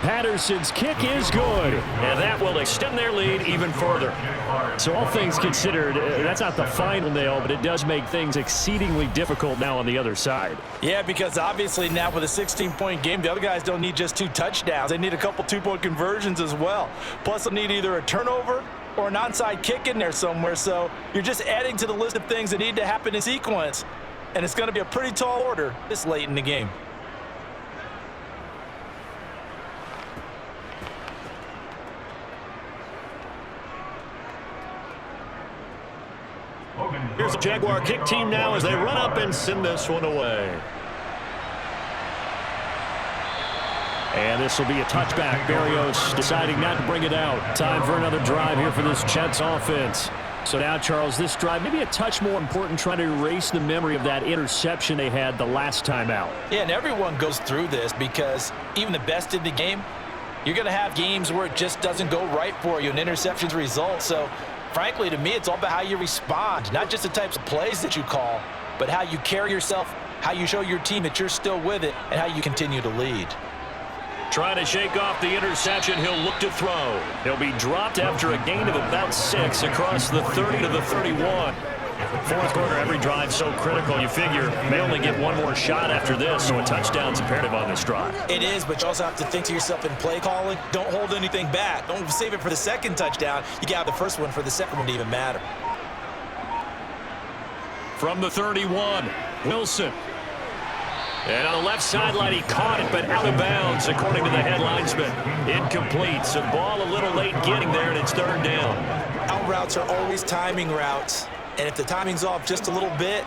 Patterson's kick is good, and that will extend their lead even further. So all things considered, that's not the final nail, but it does make things exceedingly difficult now on the other side. Yeah, because obviously now with a 16-point game, the other guys don't need just 2 touchdowns. They need a couple 2-point conversions as well. Plus, they'll need either a turnover or an onside kick in there somewhere. So you're just adding to the list of things that need to happen in sequence. And it's going to be a pretty tall order this late in the game. Here's the Jaguar kick team now as they run up and send this one away. And this will be a touchback. Berrios deciding not to bring it out. Time for another drive here for this Jets offense. So now, Charles, this drive maybe a touch more important, trying to erase the memory of that interception they had the last time out. Yeah, and everyone goes through this because even the best in the game, you're going to have games where it just doesn't go right for you, and interceptions result. So frankly, to me, it's all about how you respond, not just the types of plays that you call, but how you carry yourself, how you show your team that you're still with it, and how you continue to lead. Trying to shake off the interception, he'll look to throw. He'll be dropped after a gain of about 6 across the 30 to the 31. 4th quarter, every drive so critical. You figure may only get one more shot after this, so a touchdown's imperative on this drive. It is, but you also have to think to yourself in play calling, don't hold anything back. Don't save it for the 2nd touchdown. You got the first one for the 2nd one to even matter. From the 31, Wilson. And on the left sideline, he caught it, but out of bounds, according to the head linesman. Incomplete, so the ball a little late getting there, and it's 3rd down. Out routes are always timing routes. And if the timing's off just a little bit,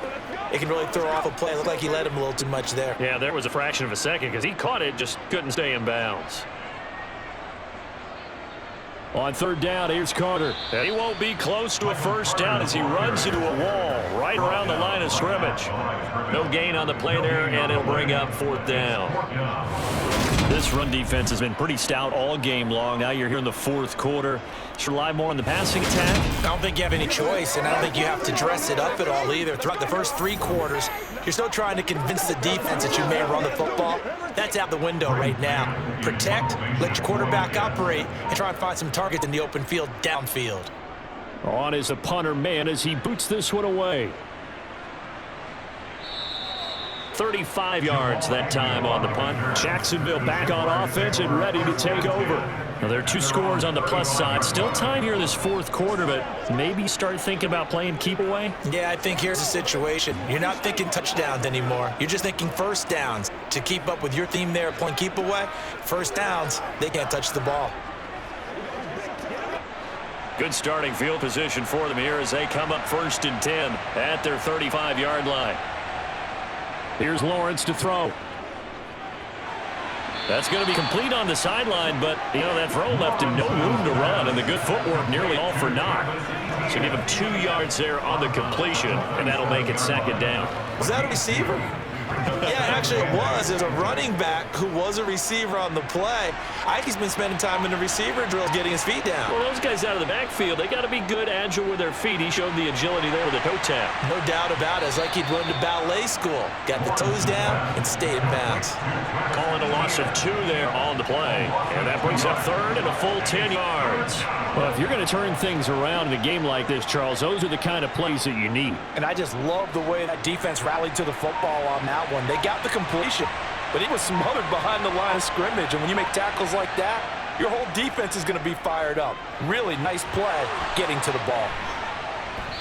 it can really throw off a play. It looked like he let him a little too much there. Yeah, there was a fraction of a second because he caught it, just couldn't stay in bounds. On third down, here's Carter. And he won't be close to a first down as he runs into a wall right around the line of scrimmage. No gain on the play there, and it'll bring up fourth down. This run defense has been pretty stout all game long. Now you're here in the fourth quarter. Should rely more on the passing attack? I don't think you have any choice, and I don't think you have to dress it up at all either. Throughout the first 3 quarters, you're still trying to convince the defense that you may run the football. That's out the window right now. Protect, let your quarterback operate, and try and find some targets in the open field, downfield. On is the punter man as he boots this one away. 35 yards that time on the punt. Jacksonville back on offense and ready to take over. Now there are 2 scores on the plus side. Still time here in this fourth quarter, but maybe start thinking about playing keep away. Yeah, I think here's the situation. You're not thinking touchdowns anymore. You're just thinking first downs. To keep up with your theme there, playing keep away, first downs, they can't touch the ball. Good starting field position for them here as they come up 1st and 10 at their 35-yard line. Here's Lawrence to throw. That's going to be complete on the sideline, but, you know, that throw left him no room to run, and the good footwork nearly all for naught. So give him 2 yards there on the completion, and that'll make it 2nd down. Was that a receiver? Yeah, actually it was. There's a running back who was a receiver on the play. I think he's been spending time in the receiver drills getting his feet down. Well, those guys out of the backfield, they got to be good, agile with their feet. He showed the agility there with the toe tap. No doubt about it. It's like he'd run to ballet school. Got the toes down and stayed in bounds. Calling a loss of 2 there on the play. And that brings up 3rd and a full 10 yards. Well, if you're going to turn things around in a game like this, Charles, those are the kind of plays that you need. And I just love the way that defense rallied to the football on that one. They got the completion, but he was smothered behind the line of scrimmage. And when you make tackles like that, your whole defense is going to be fired up. Really nice play getting to the ball.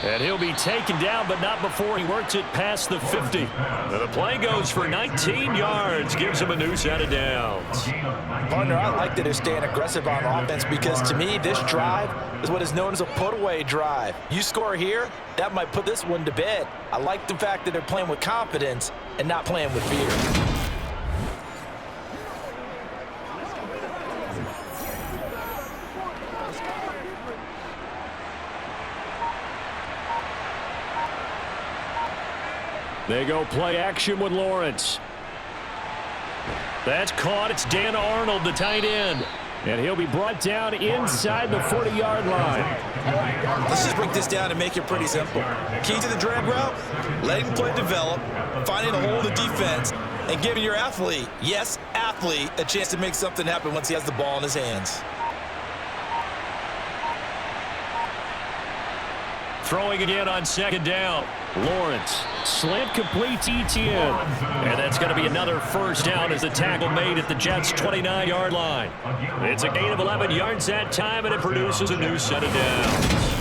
And he'll be taken down, but not before he works it past the 50. And the play goes for 19 yards, gives him a new set of downs. Partner, I like that they're staying aggressive on offense because, to me, this drive is what is known as a put-away drive. You score here, that might put this one to bed. I like the fact that they're playing with confidence and not playing with fear. They go play action with Lawrence. That's caught. It's Dan Arnold, the tight end. And he'll be brought down inside the 40-yard line. Let's just break this down and make it pretty simple. Key to the drag route, letting play develop, finding a hole in the defense, and giving your athlete, yes, athlete, a chance to make something happen once he has the ball in his hands. Throwing again on 2nd down. Lawrence, slant complete to Etienne. And that's going to be another first down as the tackle made at the Jets' 29-yard line. It's a gain of 11 yards that time, and it produces a new set of downs.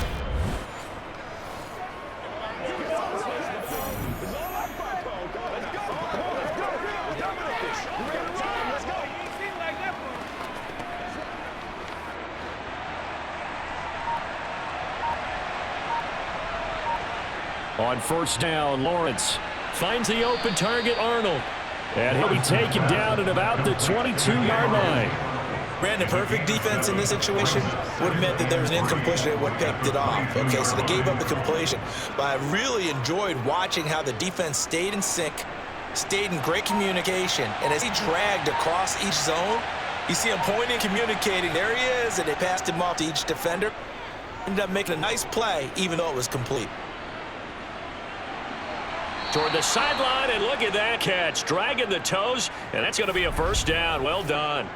On 1st down, Lawrence finds the open target, Arnold. And he'll be taken down at about the 22-yard line. Brandon, perfect defense in this situation would have meant that there was an incompletion that would have picked it off. Okay, so they gave up the completion. But I really enjoyed watching how the defense stayed in sync, stayed in great communication. And as he dragged across each zone, you see him pointing, communicating. There he is, and they passed him off to each defender. Ended up making a nice play, even though it was complete. Toward the sideline, and look at that catch. Dragging the toes, and that's going to be a first down. Well done.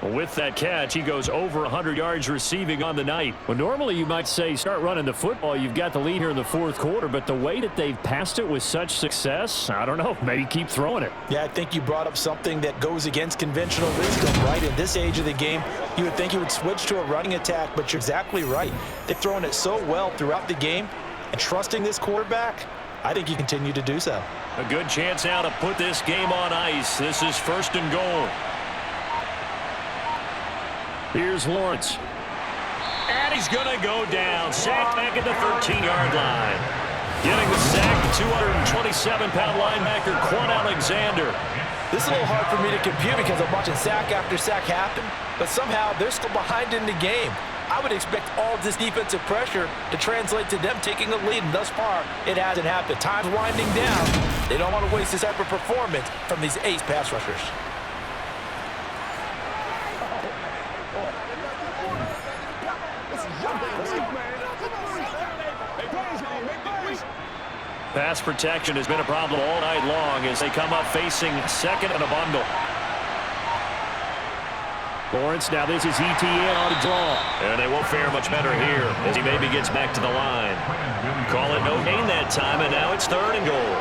With that catch, he goes over 100 yards receiving on the night. Well, normally you might say start running the football. You've got the lead here in the fourth quarter, but the way that they've passed it with such success, I don't know, maybe keep throwing it. Yeah, I think you brought up something that goes against conventional wisdom, right? In this age of the game, you would think you would switch to a running attack, but you're exactly right. They've thrown it so well throughout the game, and trusting this quarterback, I think you continue to do so. A good chance now to put this game on ice. This is 1st and goal. Here's Lawrence. And he's going to go down. Sacked back at the 13-yard line. Getting the sack, 227-pound linebacker Quan Alexander. This is a little hard for me to compute because I'm watching sack after sack happen, but somehow they're still behind in the game. I would expect all this defensive pressure to translate to them taking a lead, and thus far, it hasn't happened. Time's winding down. They don't want to waste this type of performance from these ace pass rushers. Pass protection has been a problem all night long as they come up facing second and a bundle. Lawrence, now this is ETN on a draw. And they won't fare much better here as he maybe gets back to the line. Call it no gain that time, and now it's 3rd and goal.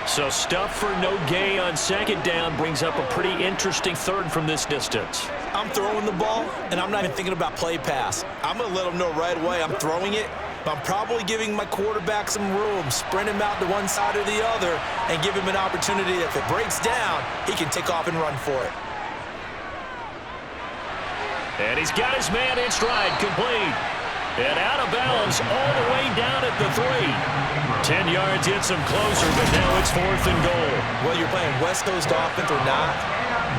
So stuff for no gain on 2nd down brings up a pretty interesting 3rd from this distance. I'm throwing the ball, and I'm not even thinking about play pass. I'm going to let them know right away I'm throwing it. I'm probably giving my quarterback some room, sprint him out to one side or the other, and give him an opportunity. If it breaks down, he can take off and run for it. And he's got his man in stride, complete. And out of bounds all the way down at the 3. 10 yards gets him closer, but now it's 4th and goal. Whether you're playing West Coast offense or not,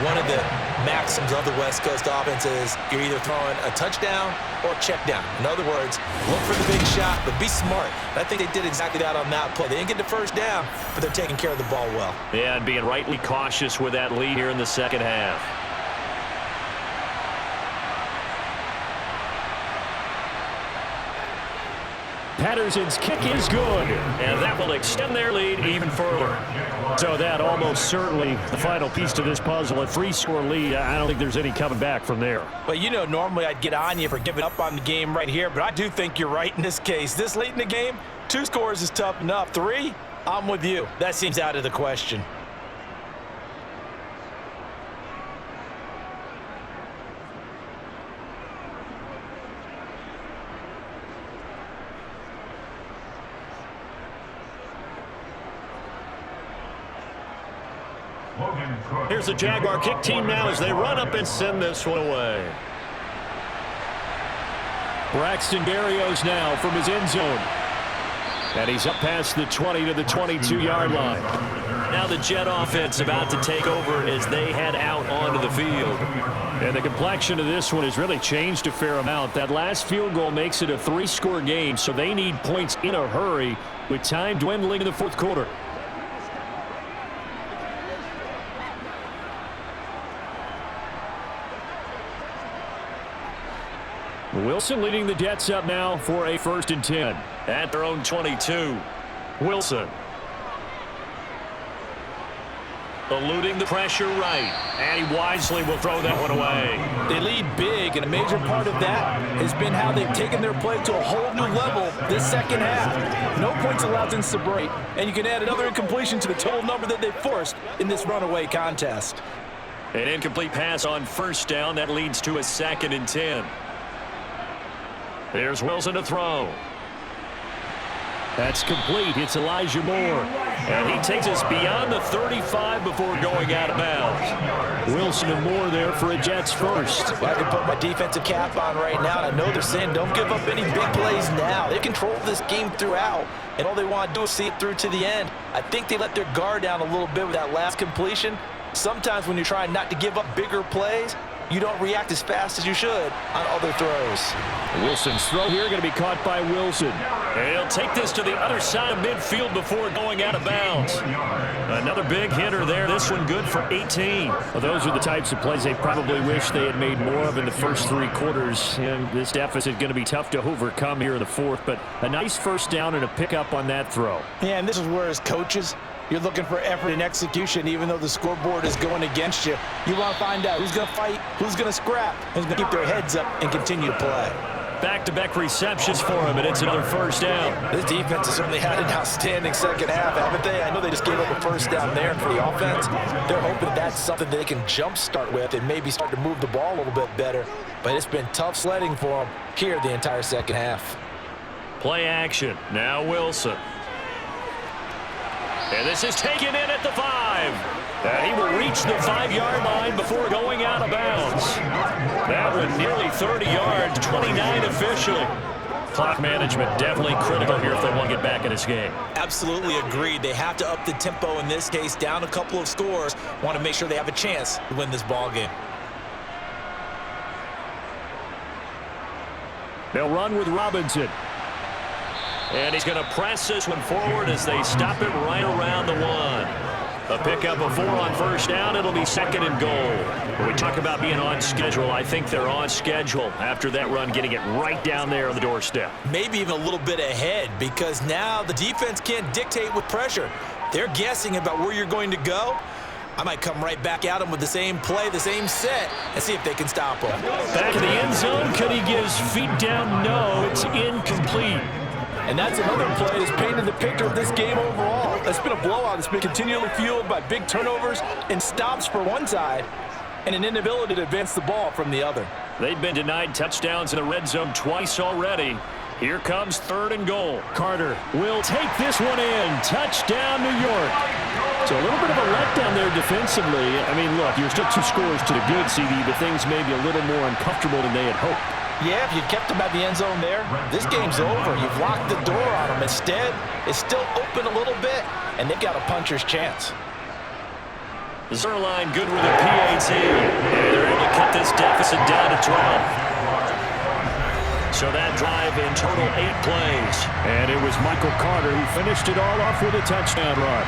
one of the maxims of the West Coast offense is you're either throwing a touchdown or check down. In other words, look for the big shot, but be smart. I think they did exactly that on that play. They didn't get the first down, but they're taking care of the ball well. Yeah, and being rightly cautious with that lead here in the 2nd half. Patterson's kick is good, and that will extend their lead even further. So that almost certainly the final piece to this puzzle, a 3-score lead. I don't think there's any coming back from there. Well, you know, normally I'd get on you for giving up on the game right here, but I do think you're right in this case. This late in the game, 2 scores is tough enough. 3, I'm with you. That seems out of the question. Here's the Jaguar kick team now as they run up and send this one away. Braxton Berrios now from his end zone. And he's up past the 20 to the 22-yard line. Now the Jet offense about to take over as they head out onto the field. And the complexion of this one has really changed a fair amount. That last field goal makes it a 3-score game, so they need points in a hurry with time dwindling in the 4th quarter. Wilson leading the Jets up now for a 1st and 10 at their own 22. Wilson eluding the pressure right, and he wisely will throw that one away. They lead big, and a major part of that has been how they've taken their play to a whole new level this 2nd half. No points allowed in Sabrate, and you can add another incompletion to the total number that they forced in this runaway contest. An incomplete pass on 1st down. That leads to a 2nd and 10. There's Wilson to throw. That's complete. It's Elijah Moore. And he takes us beyond the 35 before going out of bounds. Wilson and Moore there for a Jets first. Well, I can put my defensive cap on right now, and I know they're saying don't give up any big plays now. They control this game throughout, and all they want to do is see it through to the end. I think they let their guard down a little bit with that last completion. Sometimes when you're trying not to give up bigger plays, you don't react as fast as you should on other throws. Wilson's throw here going to be caught by Wilson. And he'll take this to the other side of midfield before going out of bounds. Another big hitter there. This one good for 18. Well, those are the types of plays they probably wish they had made more of in the first 3 quarters. And this deficit going to be tough to overcome here in the 4th. But a nice 1st down and a pickup on that throw. Yeah, and this is where as coaches, you're looking for effort and execution, even though the scoreboard is going against you. You want to find out who's going to fight, who's going to scrap, who's going to keep their heads up and continue to play. Back-to-back receptions for him, and it's another 1st down. This defense has certainly had an outstanding 2nd half, haven't they? I know they just gave up a 1st down there, and for the offense, they're hoping that's something they can jumpstart with and maybe start to move the ball a little bit better. But it's been tough sledding for them here the entire 2nd half. Play action. Now Wilson. And this is taken in at the 5. And he will reach the 5-yard line before going out of bounds. That one nearly 30 yards, 29 officially. Clock management definitely critical here if they want to get back in this game. Absolutely agreed. They have to up the tempo in this case, down a couple of scores. Want to make sure they have a chance to win this ball game. They'll run with Robinson. And he's going to press this one forward as they stop it right around the 1. A pickup of 4 on first down. It'll be 2nd and goal. When we talk about being on schedule, I think they're on schedule after that run, getting it right down there on the doorstep. Maybe even a little bit ahead, because now the defense can't dictate with pressure. They're guessing about where you're going to go. I might come right back at them with the same play, the same set, and see if they can stop them. Back in the end zone. Can he get his feet down? No, it's incomplete. And that's another play that's painted the picture of this game overall. It's been a blowout. It's been continually fueled by big turnovers and stops for one side and an inability to advance the ball from the other. They've been denied touchdowns in the red zone twice already. Here comes 3rd and goal. Carter will take this one in. Touchdown, New York. So a little bit of a letdown there defensively. I mean, look, you're still 2 scores to the good, CD, but things may be a little more uncomfortable than they had hoped. Yeah, if you kept them at the end zone there, this game's over. You've locked the door on them. Instead, it's still open a little bit, and they've got a puncher's chance. Zerline good with a PAT. And they're able to cut this deficit down to 12. So that drive in total 8 plays. And it was Michael Carter who finished it all off with a touchdown run.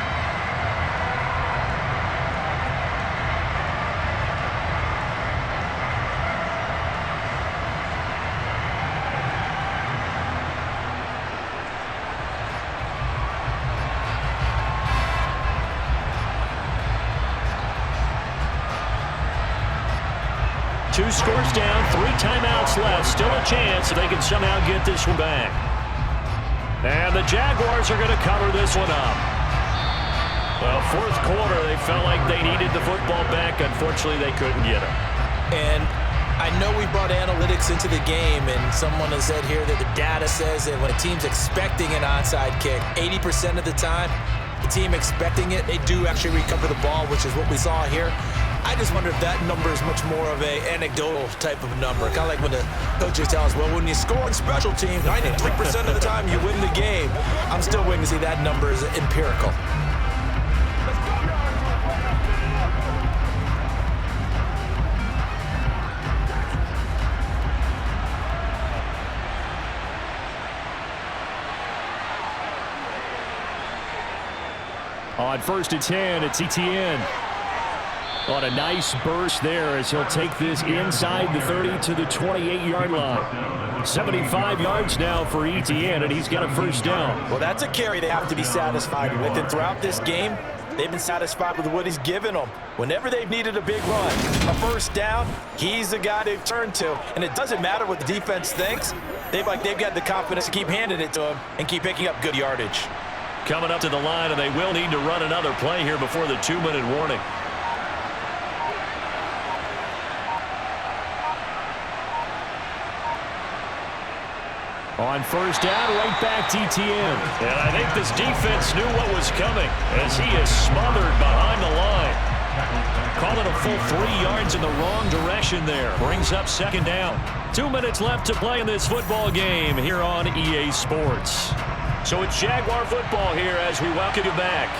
Two scores down, 3 timeouts left. Still a chance if they can somehow get this one back. And the Jaguars are going to cover this one up. Well, 4th quarter, they felt like they needed the football back. Unfortunately, they couldn't get it. And I know we brought analytics into the game, and someone has said here that the data says that when a team's expecting an onside kick, 80% of the time, the team expecting it, they do actually recover the ball, which is what we saw here. I just wonder if that number is much more of an anecdotal type of number. Kind of like when the coaches tell us, well, when you score in special teams, 93% of the time you win the game. I'm still waiting to see that number is empirical. On 1st and 10, it's Etienne. On a nice burst there as he'll take this inside the 30 to the 28-yard line. 75 yards now for Etienne, and he's got a first down. Well, that's a carry they have to be satisfied with. And throughout this game, they've been satisfied with what he's given them. Whenever they've needed a big run, a first down, he's the guy they've turned to. And it doesn't matter what the defense thinks. They've got the confidence to keep handing it to him and keep picking up good yardage. Coming up to the line, and they will need to run another play here before the 2-minute warning. On first down, right back to Etienne. And I think this defense knew what was coming as he is smothered behind the line. Call it a full 3 yards in the wrong direction there. Brings up 2nd down. 2 minutes left to play in this football game here on EA Sports. So it's Jaguar football here as we welcome you back.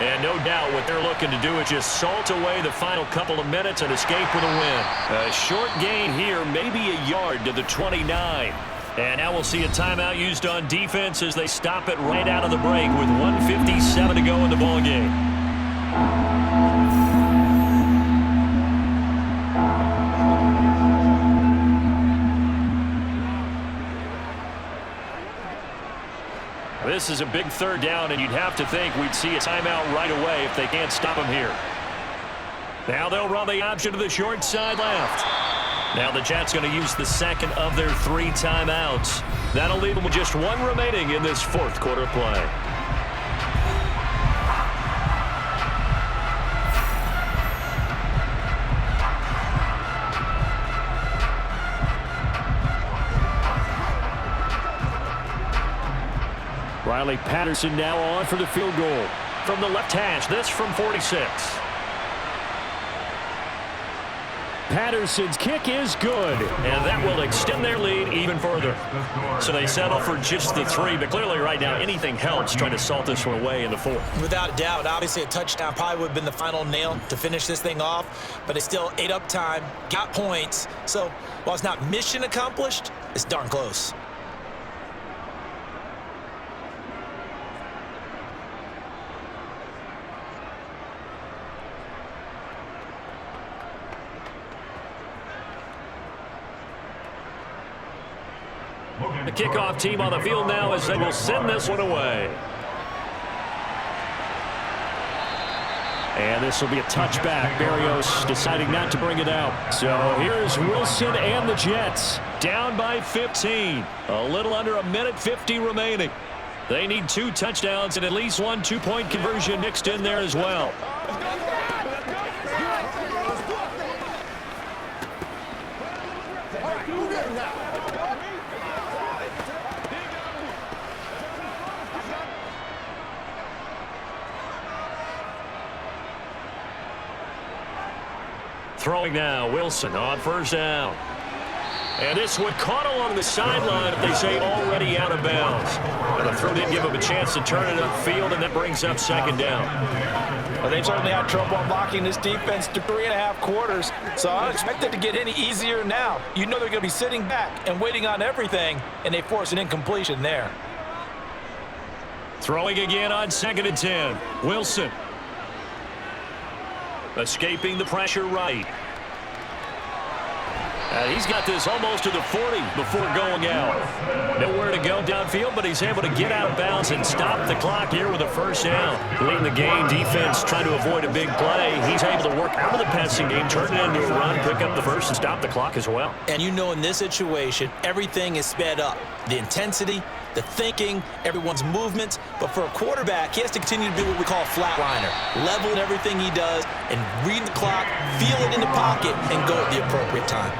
And no doubt what they're looking to do is just salt away the final couple of minutes and escape with a win. A short gain here, maybe a yard to the 29. And now we'll see a timeout used on defense as they stop it right out of the break with 1:57 to go in the ballgame. This is a big 3rd down, and you'd have to think we'd see a timeout right away if they can't stop him here. Now they'll run the option to the short side left. Now the Jets going to use the 2nd of their 3 timeouts. That'll leave them with just 1 remaining in this 4th quarter play. Riley Patterson now on for the field goal. From the left hash, this from 46. Patterson's kick is good, and that will extend their lead even further. So they settle for just the 3, but clearly right now anything helps trying to salt this one away in the 4th. Without a doubt, obviously a touchdown probably would have been the final nail to finish this thing off, but it's still ate up time, got points. So while it's not mission accomplished, it's darn close. The kickoff team on the field now as they will send this one away. And this will be a touchback. Berrios deciding not to bring it out. So here's Wilson and the Jets. Down by 15. A little under a minute 50 remaining. They need 2 touchdowns and at least 1 2-point conversion mixed in there as well. Throwing now, Wilson on 1st down. And this one caught along the sideline, they say already out of bounds. And the throw didn't give him a chance to turn it upfield, and that brings up 2nd down. Well, they've certainly had trouble unlocking this defense through 3.5 quarters, so I don't expect it to get any easier now. You know they're going to be sitting back and waiting on everything, and they force an incompletion there. Throwing again on 2nd and 10. Wilson. Escaping the pressure right. He's got this almost to the 40 before going out. Nowhere to go downfield, but he's able to get out of bounds and stop the clock here with a 1st down. Late in the game, defense trying to avoid a big play. He's able to work out of the passing game, turn it into a run, pick up the 1st, and stop the clock as well. And you know in this situation, everything is sped up. The intensity, the thinking, everyone's movements. But for a quarterback, he has to continue to do what we call a flatliner. Level in everything he does and read the clock, feel it in the pocket, and go at the appropriate time.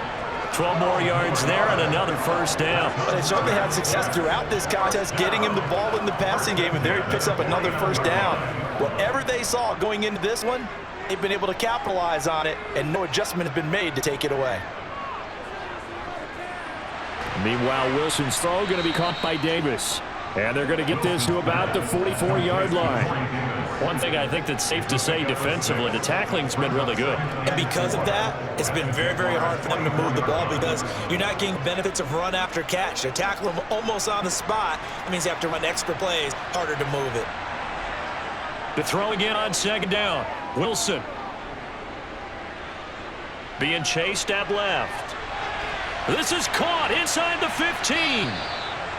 12 more yards there and another 1st down. But they certainly had success throughout this contest getting him the ball in the passing game, and there he picks up another 1st down. Whatever they saw going into this one, they've been able to capitalize on it, and no adjustment has been made to take it away. Meanwhile, Wilson's throw going to be caught by Davis. And they're going to get this to about the 44-yard line. One thing I think that's safe to say defensively, the tackling's been really good. And because of that, it's been very, very hard for them to move the ball because you're not getting benefits of run after catch. They're tackling them almost on the spot. That means you have to run extra plays, harder to move it. The throw again on 2nd down. Wilson. Being chased at left. This is caught inside the 15.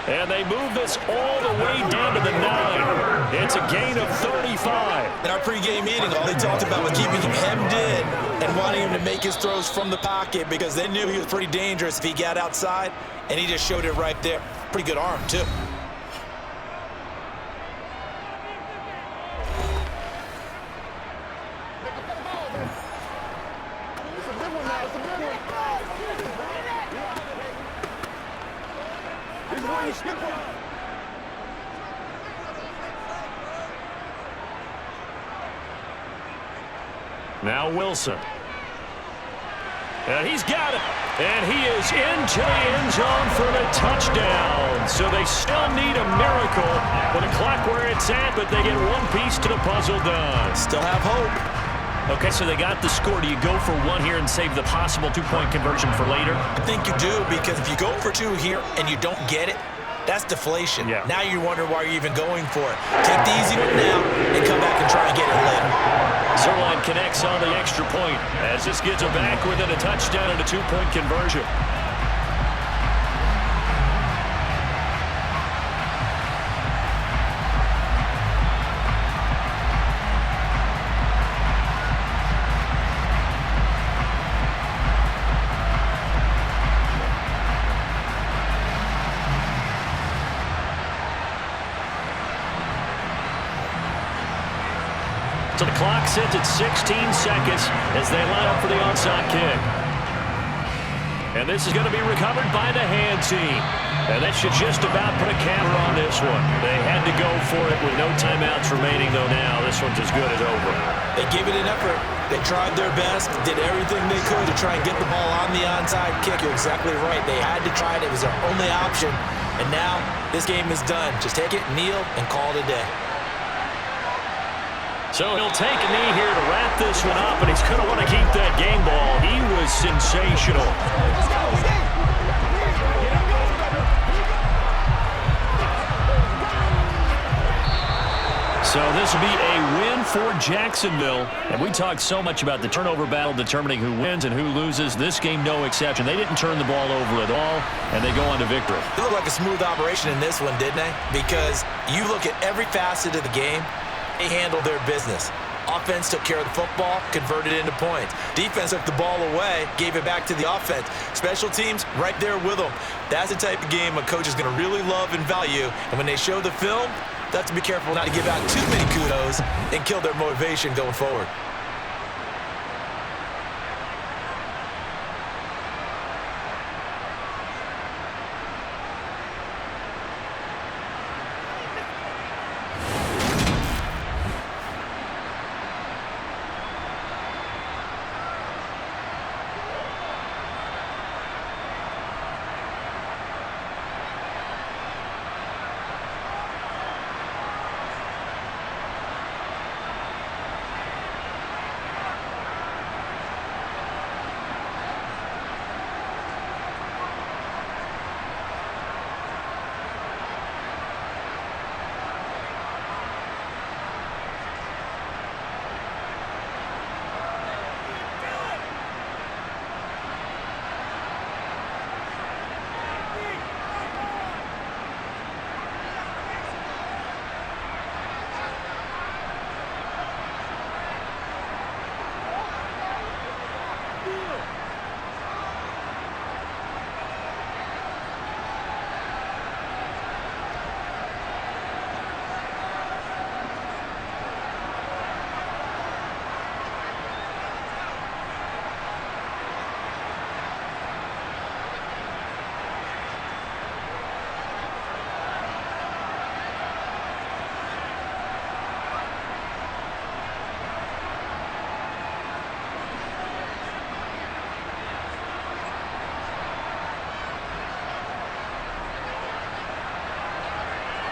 And they move this all the way down to the 9. It's a gain of 35. In our pregame meeting, all they talked about was keeping him hemmed in and wanting him to make his throws from the pocket because they knew he was pretty dangerous if he got outside, and he just showed it right there. Pretty good arm, too. Now Wilson. And he's got it. And he is into the end zone for the touchdown. So they still need a miracle with the clock where it's at, but they get one piece to the puzzle done. Still have hope. Okay, so they got the score. Do you go for one here and save the possible 2-point conversion for later? I think you do, because if you go for 2 here and you don't get it, that's deflation. Yeah. Now you wonder why you're even going for it. Take the easy one now and come back and try and get it later. Zerline connects on the extra point as this gets it back within a touchdown and a 2-point conversion. So the clock sits at 16 seconds as they line up for the onside kick. And this is going to be recovered by the hand team. And that should just about put a counter on this one. They had to go for it with no timeouts remaining, though now this one's as good as over. They gave it an effort. They tried their best, did everything they could to try and get the ball on the onside kick. You're exactly right. They had to try it. It was their only option. And now this game is done. Just take it, kneel, and call it a day. So he'll take a knee here to wrap this one up, and he's going to want to keep that game ball. He was sensational. So this will be a win for Jacksonville. And we talked so much about the turnover battle determining who wins and who loses. This game, no exception. They didn't turn the ball over at all, and they go on to victory. It looked like a smooth operation in this one, didn't they? Because you look at every facet of the game, they handled their business. Offense took care of the football, converted into points. Defense took the ball away, gave it back to the offense. Special teams, right there with them. That's the type of game a coach is going to really love and value. And when they show the film, they have to be careful not to give out too many kudos and kill their motivation going forward.